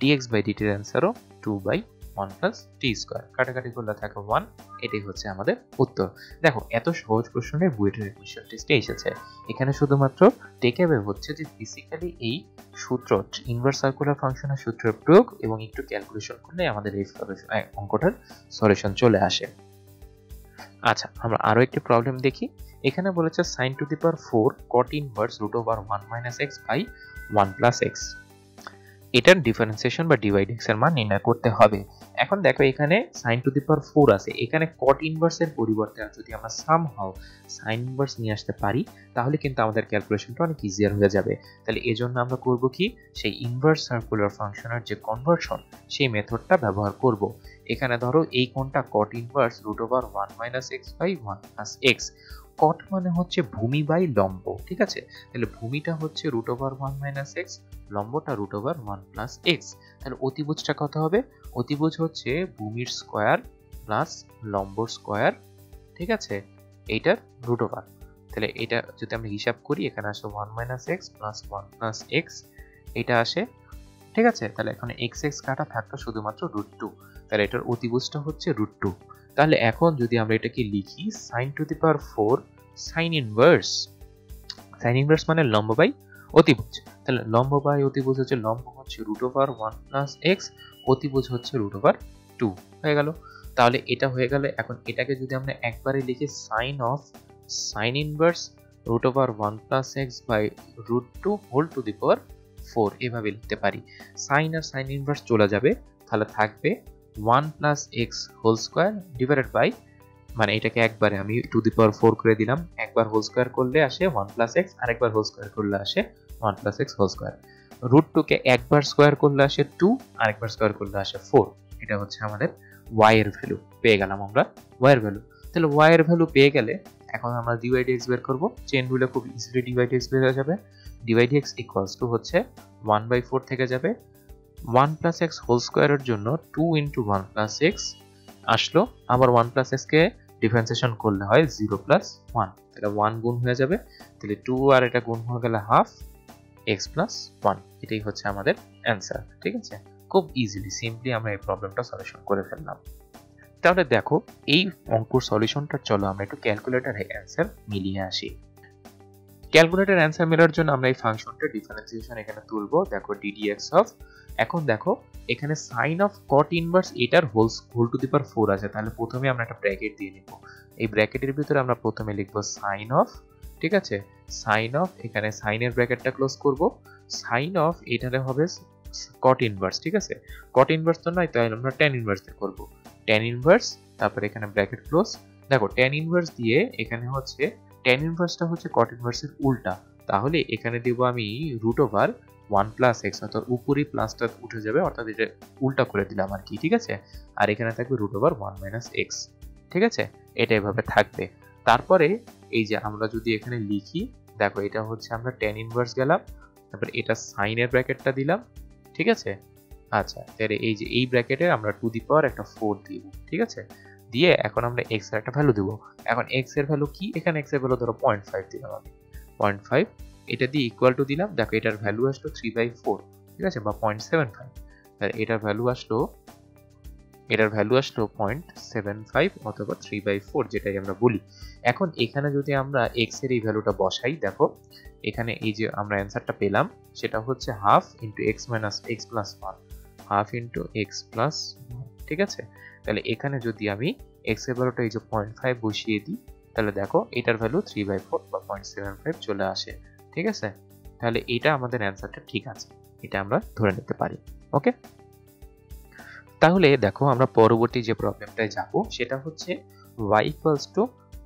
dx by dt এর অ্যান্সারও 2 বাই 1 প্লাস t স্কয়ার। কাটাকাটি করলে থাকে 1। এটাই হচ্ছে আমাদের উত্তর। দেখো, এত সহজ প্রশ্নের বুয়েটের কোশ্চেন টেস্টে এসেছে। এখানে শুধুমাত্র টেক অ্যাওয়ে হচ্ছে যে বেসিক্যালি এই সূত্র ইনভার্স সার্কুলার ফাংশনের সূত্রের প্রয়োগ এবং একটু ক্যালকুলেশন করলে আমাদের এই অঙ্কটার সলিউশন চলে আসে। আচ্ছা, আমরা আরো একটি প্রবলেম দেখি। এখানে বলেছে sin to the power 4 cot inverse √1 - x by 1 + x। এটার ডিফারেন্সিয়েশন বা ডিভাইড x এর মান নির্ণয় করতে হবে। এখন দেখো, এখানে sin টু দি পাওয়ার 4 আছে, এখানে cot ইনভার্স এর পরিবর্তে যদি আমরা সামহাউ sin ইনভার্স নিয়ে আসতে পারি তাহলে কিন্তু আমাদের ক্যালকুলেশনটা অনেক ইজিয়ার হয়ে যাবে। তাহলে এজন্য আমরা করব কি, সেই ইনভার্স সার্কুলার ফাংশনের যে কনভার্সন সেই মেথডটা ব্যবহার করব। এখানে ধরো এই কোণটা cot inverse √1 - x by 1 + x। cot মানে হচ্ছে ভূমি বাই লম্ব, ঠিক আছে। তাহলে ভূমিটা হচ্ছে √1 - x, লম্বটা √1 + x। তাহলে অতিভুজটা কত হবে? অতিভুজ হচ্ছে ভূমির স্কয়ার প্লাস লম্বর স্কয়ার, ঠিক আছে, এইটার √1। তাহলে এটা যদি আমরা হিসাব করি, এখানে আসে 1 - x প্লাস 1 + x, এটা আসে, ঠিক আছে। তাহলে এখানে x কাটা থাকতো শুধুমাত্র √2। তাহলে এটার অতিভুজটা হচ্ছে √2। তাহলে এখন যদি আমরা এটাকে লিখি sin to the power 4 sin inverse মানে লম্ব বাই অতিভুজ। তাহলে লম্ব বাই অতিভুজ হচ্ছে, লম্ব হচ্ছে √1 + x, অতিভুজ হচ্ছে √2 হয়ে গেল। তাহলে এটা হয়ে গেল। এখন এটাকে যদি আমরা একবারে লিখি sin inverse √1 + x by √2 whole to the power 4 এভাবে লিখতে পারি। sin আর sin ইনভার্স চলে যাবে, তাহলে থাকবে 1 + x whole square divided by, মানে এটাকে একবারে আমি টু দি পাওয়ার 4 করে দিলাম। একবার হোল স্কয়ার করলে আসে 1 + x, আরেকবার হোল স্কয়ার করলে আসে 1 + x হোল স্কয়ার। √2 কে একবার স্কয়ার করলে আসে 2, আরেকবার স্কয়ার করলে আসে 4। এটা হচ্ছে আমাদের y এর ভ্যালু। পেয়ে গেলাম আমরা y এর ভ্যালু। তাহলে y এর ভ্যালু পেয়ে গেলে এখন আমরা dy dx বের করব। চেইন রুলে খুব ইজিলি dy dx বের হয়ে যাবে। dy dx = হচ্ছে 1/4 থেকে যাবে 1 + x হোল স্কয়ারের জন্য 2 × 1 + x আসলো। আবার 1 + x কে ডিফারেন্সিয়েশন করলে হয় 0 + 1। তাহলে 1 গুণ হয়ে যাবে। তাহলে 2 আর এটা গুণ হয়ে গেলে হাফ x + 1। এটাই হচ্ছে আমাদের অ্যান্সার, ঠিক আছে। খুব ইজিলি সিম্পলি আমরা এই প্রবলেমটা সলিউশন করে ফেললাম। তাহলে দেখো, এই অঙ্কর সলিউশনটা চলো আমরা একটু ক্যালকুলেটরে অ্যান্সার মিলিয়ে আসি। ক্যালকুলেটর অ্যান্সার মেলার জন্য আমরা এই ফাংশনটা ডিফারেন্সিয়েশন এখানে তুলবো। দেখো ddx অফ, এখন দেখো এখানে সাইন অফ কট ইনভার্স এটার হোল টু দি পাওয়ার 4 আছে, তাহলে প্রথমে আমরা একটা ব্র্যাকেট দিয়ে নিব। এই ব্র্যাকেটের ভিতরে আমরা প্রথমে লিখবো সাইন অফ, ঠিক আছে, সাইন অফ, এখানে সাইনের ব্র্যাকেটটা ক্লোজ করব, সাইন অফ এটারে হবে কট ইনভার্স, ঠিক আছে, কট ইনভার্স তো নয়, তাহলে আমরা ট্যান ইনভার্স দিয়ে করব, ট্যান ইনভার্স, তারপরে এখানে ব্র্যাকেট ক্লোজ। দেখো ট্যান ইনভার্স দিয়ে এখানে হচ্ছে ট্যান ইনভার্সটা হচ্ছে কট ইনভার্সের উল্টা, তাহলে এখানে দেব আমি রুট ওভার 1 প্লাস এক্স, অর্থাৎ উপরে প্লাসটা উঠে যাবে, অর্থাৎ এটা উল্টা করে দিলাম আর কি, ঠিক আছে, আর এখানে থাকবে রুট ওভার 1 মাইনাস এক্স, ঠিক আছে, এটা এভাবে থাকবে। তারপরে এই যে আমরা যদি এখানে লিখি, দেখো এটা হচ্ছে আমরা ট্যান ইনভার্স গেলাম, তারপরে এটা সাইনের ব্র্যাকেটটা দিলাম, ঠিক আছে, আচ্ছা, তাহলে এই যে এই ব্র্যাকেটে আমরা টু দি পাওয়ার একটা 4 দিব, ঠিক আছে, দিয়ে এখন আমরা এক্স এর একটা ভ্যালু দেব। এখন এক্স এর ভ্যালু কি, এখানে এক্স এর ভ্যালু ধরো 0.5 দিলাম আমি, 0.5, এটা দিয়ে ইকুয়াল টু দিলাম, দেখো এটার ভ্যালু আসলো 3/4, ঠিক আছে, বা 0.75, তাহলে এটার ভ্যালু আসলো 0.75 অথবা 3/4, যেটাই আমরা বলি। এখন এখানে যদি আমরা এক্স এর এই ভ্যালুটা বসাই, দেখো এখানে এই যে আমরা অ্যান্সারটা পেলাম সেটা হচ্ছে half into x minus x plus 1, half into x plus 1, ঠিক আছে, তাহলে এখানে যদি আমি এক্স এর ভ্যালুটা এই যে 0.5 বসিয়ে দিই, তাহলে দেখো এটার ভ্যালু 3/4 বা 0.75 চলে আসে, ঠিক আছে, তাহলে এটা আমাদের অ্যান্সারটা ঠিক আছে, এটা আমরা ধরে নিতে পারি। ওকে, তাহলে দেখো আমরা পরবর্তী যে প্রবলেমটায় যাব সেটা হচ্ছে y equals to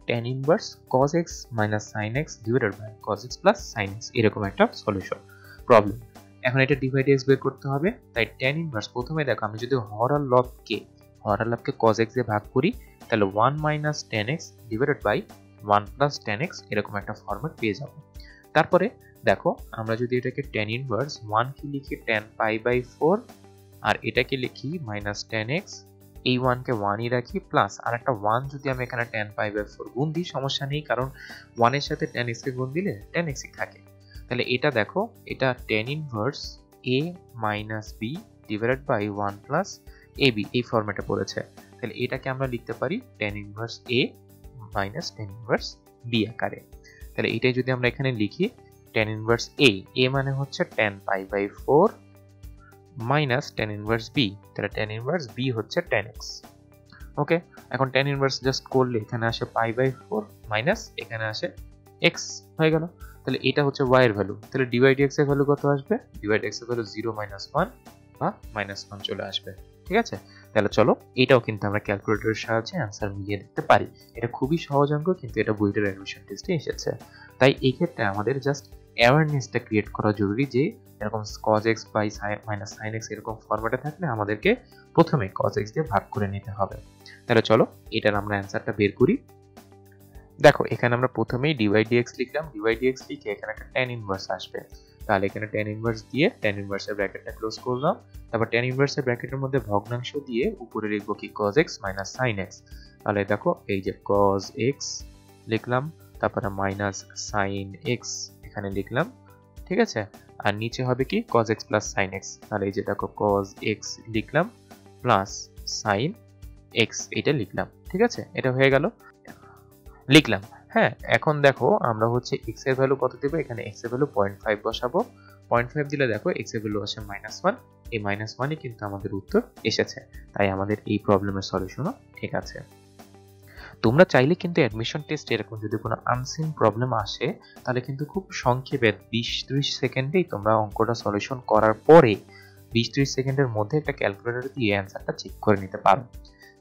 tan inverse cos x minus sin x divided by cos x plus sin x, এরকম একটা সলিউশন প্রবলেম। এখন এটা ডিভাইড x বের করতে হবে, তাই tan ইনভার্স, প্রথমে দেখো আমি যদি হর আর লবকে cos x দিয়ে ভাগ করি, তাহলে 1 minus tan x divided by 1 plus tan x, এরকম একটা ফরম্যাট পেয়ে যাব। তারপরে দেখো আমরা যদি এটাকে tan ইনভার্স 1 কে লিখি tan পাই বাই 4, আর এটাকে লিখি মাইনাস tan x, এই 1 কে 1ই রাখি, প্লাস আর একটা 1 যদি আমি এখানে tan পাই বাই 4 গুণ দিই, সমস্যা নেই, কারণ 1 এর সাথে tan x কে গুণ দিলে tan x ই থাকে। তাহলে এটা দেখো, এটা tan inverse a minus b divided by 1 plus ab, এই ফরম্যাটে পড়েছে, তাহলে এটাকে আমরা লিখতে পারি tan inverse a minus tan inverse b আকারে। তাহলে এটাই যদি আমরা এখানে লিখি tan ইনভার্স a মানে হচ্ছে tan pi by 4 minus tan inverse b, তাহলে tan ইনভার্স b হচ্ছে tan x। ওকে, এখন tan ইনভার্স জাস্ট করলে এখানে আসে পাই বাই 4 মাইনাস এখানে আসে x হয়ে গেল, তাহলে এটা হচ্ছে y এর ভ্যালু, তাহলে ডিভাইড x এর ভ্যালু কত আসবে, ডিভাইড x এর ভ্যালু 0 মাইনাস 1 বা মাইনাস 1 চলে আসবে, ঠিক আছে। তাহলে চলো এটাও কিন্তু আমরা ক্যালকুলেটরের সাহায্যে অ্যান্সার মিলিয়ে দেখতে পারি, এটা খুবই সহজ অঙ্ক, কিন্তু এটা বইটার অ্যাডমিশন টেস্টে এসেছে, তাই এই ক্ষেত্রে আমাদের জাস্ট অ্যাওয়ারনেসটা ক্রিয়েট করা জরুরি যে এরকম cos x by minus sin x এরকম ফরম্যাটে থাকলে আমাদেরকে প্রথমে cos x দিয়ে ভাগ করে নিতে হবে। তাহলে চলো এটার আমরা অ্যান্সারটা বের করি। দেখো এখানে আমরা প্রথমেই ডিভাইড dx লিখলাম, ডিভাইড dx লিখে এখানে একটা tan ইনভার্স আসবে, তাহলে এখানে tan ইনভার্স দিয়ে tan ইনভার্সের ব্র্যাকেটটা ক্লোজ করলাম, তারপর tan ইনভার্সের ব্র্যাকেটের মধ্যে ভগ্নাংশ দিয়ে উপরে লিখবো কি cos x minus sin x, তাহলে দেখো এই যে cos x লিখলাম, তারপরে মাইনাস sin x এখানে লিখলাম, ঠিক আছে, আর নিচে হবে কি cos x plus sin x, তাহলে এই যে দেখো cos x লিখলাম প্লাস sin x এটা লিখলাম, ঠিক আছে, এটা হয়ে গেল লিখলাম। হ্যাঁ, এখন দেখো আমরা হচ্ছে x এর ভ্যালু কত দেব, এখানে x এর ভ্যালু 0.5 বসাবো, 0.5 দিলে দেখো x এর ভ্যালু আসে -1, এই -1ই কিন্তু আমাদের উত্তর এসেছে, তাই আমাদের এই প্রবলেমের সলিউশনও ঠিক আছে। তোমরা চাইলে কিন্তু অ্যাডমিশন টেস্টে এরকম যদি কোনো আনসিন প্রবলেম আসে, তাহলে কিন্তু খুব সংক্ষেপে 20-30 সেকেন্ডেই তোমরা অঙ্কটা সলিউশন করার পরে 20-30 সেকেন্ডের মধ্যে একটা ক্যালকুলেটর দিয়ে অ্যান্সারটা চেক করে নিতে পারো।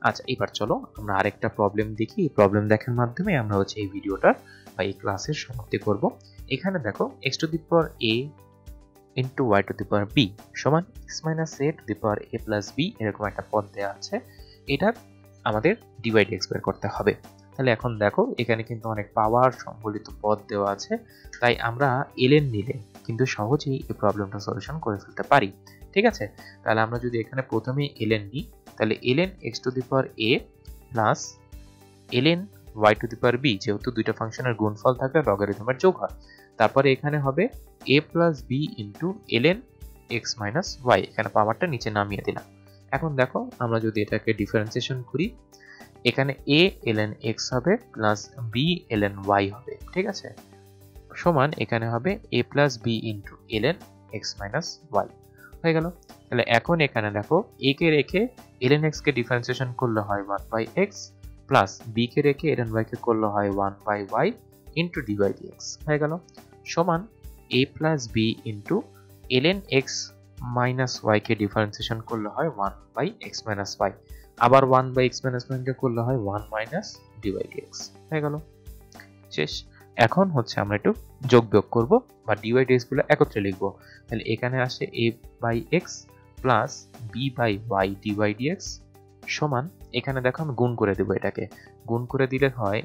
আচ্ছা, এবার চলো আমরা আরেকটা প্রবলেম দেখি, এই প্রবলেম দেখার মাধ্যমে আমরা হচ্ছে এই ভিডিওটার বা এই ক্লাসের সমাপ্তি করব। এখানে দেখো x two the power a into y two the power b সমান x minus a two the power a plus b, এরকম একটা পদ দেওয়া আছে, এটার আমাদের ডিভাইড x বের করতে হবে। তাহলে এখন দেখো এখানে কিন্তু অনেক পাওয়ার সম্বলিত পদ দেওয়া আছে, তাই আমরা ln নিলে কিন্তু সহজেই এই প্রবলেমটা সলিউশন করে ফেলতে পারি, ঠিক আছে। তাহলে আমরা যদি এখানে প্রথমে ln নিই, তাহলে ln x two the power a plus ln y two the power b, যেহেতু দুইটা ফাংশনের গুণফল থাকলে লগারিদমের যোগ হয়, তারপরে এখানে হবে a plus b into ln x minus y, এখানে পাওয়ারটা নিচে নামিয়ে দিলাম। এখন দেখো আমরা যদি এটাকে ডিফারেন্সিয়েশন করি, এখানে a ln x হবে প্লাস b ln y হবে, ঠিক আছে, সমান এখানে হবে a plus b into ln x minus y হয়ে গেল। তাহলে এখন এখানে দেখো a কে রেখে ln x কে ডিফারেন্সিয়েশন করলে হয় 1/x প্লাস b কে রেখে ln y কে করলে হয় 1/y ইন্টু dy dx হয়ে গেল, সমান a plus b into ln x minus y কে ডিফারেন্সিয়েশন করলে হয় 1/x মাইনাস ওয়াই, আবার 1/x মাইনাস ওয়াই কে করলে হয় 1 মাইনাস dy dx হয়ে গেল। শেষ। এখন হচ্ছে আমরা একটু যোগ বিয়োগ করব বা dy dx গুলো একত্রে লিখব। তাহলে এখানে আসে a/x plus b/y dy dx সমান এখানে দেখো আমি গুণ করে দেব, এটাকে গুণ করে দিলে হয়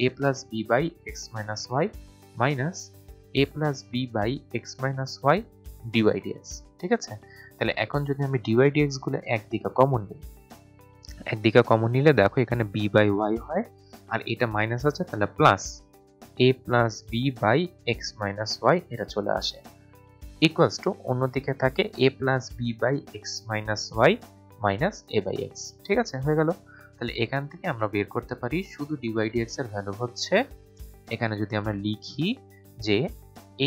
a plus b by x minus y minus a plus b by x minus y dy dx। ঠিক আছে, তাহলে এখন যদি আমি dy dx গুলো একদিকে কমন নিই, একদিকে কমন নিলে দেখো এখানে b বাই y হয় আর এটা মাইনাস আছে, তাহলে plus a plus b by x minus y এটা চলে আসে ইকুয়ালস টু অন্যদিকে থাকে a plus b by x minus y minus a by x। ঠিক আছে, হয়ে গেল। তাহলে এখান থেকে আমরা বের করতে পারি শুধু dy dx এর ভ্যালু হচ্ছে, এখানে যদি আমরা লিখি যে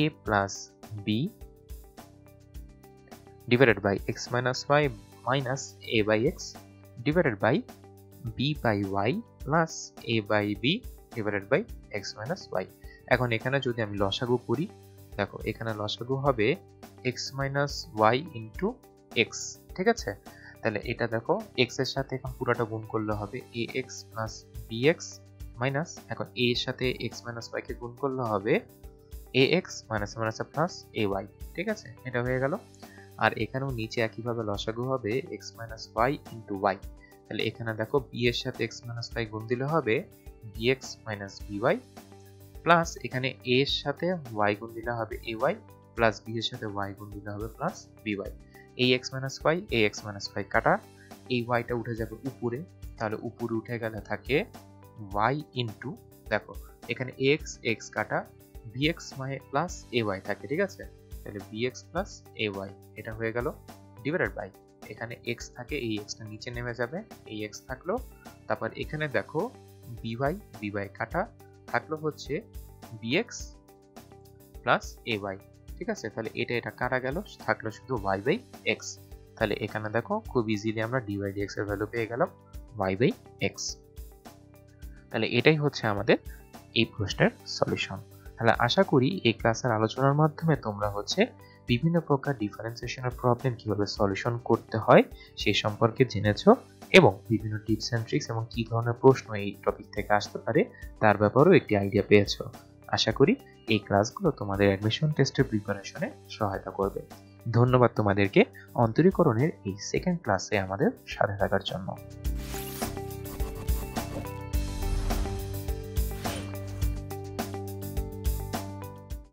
a plus b divided by x minus y minus a by x divided by b by y plus a by b divided by x minus y. এখন এখানে যদি আমি লসাগু করি, দেখো এখানে লসাগু হবে x minus y into x. ঠিক আছে, তাহলে এটা দেখো x এর সাথে এখন পুরোটা গুণ করলে হবে ax প্লাস bx মাইনাস এখন a এর সাথে x মাইনাস y কে গুণ করলে হবে ax minus minus plus ay। ঠিক আছে, এটা হয়ে গেল। আর এখানেও নিচে একইভাবে লসাগু হবে x minus y into y। তাহলে এখানে দেখো b এর সাথে x মাইনাস y গুণ দিলে হবে bx মাইনাস by প্লাস এখানে a এর সাথে y গুণ দিলে হবে ay প্লাস b এর সাথে y গুণ দিলে হবে প্লাস by। এই x মাইনাস y এই x মাইনাস y কাটা, এই y টা উঠে যাবে উপরে, তাহলে উপরে উঠে গেলে থাকে y ইন্টু দেখো এখানে x x কাটা bx প্লাস ay থাকে। ঠিক আছে, তাহলে bx প্লাস ay এটা হয়ে গেল ডিভাইডেড বাই এখানে x থাকে, এই x টা নিচে নেমে যাবে, এই x থাকলো, তারপর এখানে দেখো by কাটা থাকলো হচ্ছে bx প্লাস ay। ঠিক আছে, তাহলে এটা কাটা গেল, থাকলো শুধু y বাই x। তাহলে এখানে দেখো খুব ইজিলি আমরা dy dx এর ভ্যালু পেয়ে গেলাম y বাই x। তাহলে এটাই হচ্ছে আমাদের এই প্রশ্নের সলিউশন। তাহলে আশা করি এই ক্লাসের আলোচনার মাধ্যমে তোমরা হচ্ছে বিভিন্ন প্রকার ডিফারেন্সিয়েশনের প্রবলেম কিভাবে সলিউশন করতে হয় সেই সম্পর্কে জেনেছো এবং বিভিন্ন টিপস এন্ড ট্রিক্স এবং কি ধরনের প্রশ্ন এই টপিক থেকে আসতে পারে তার ব্যাপারেও একটি আইডিয়া পেয়েছো। আশা করি এই ক্লাসগুলো তোমাদের অ্যাডমিশন টেস্টের প্রিপারেশনে সহায়তা করবে। ধন্যবাদ তোমাদেরকে অন্তরীকরণের এই সেকেন্ড ক্লাসে আমাদের সাথে থাকার জন্য।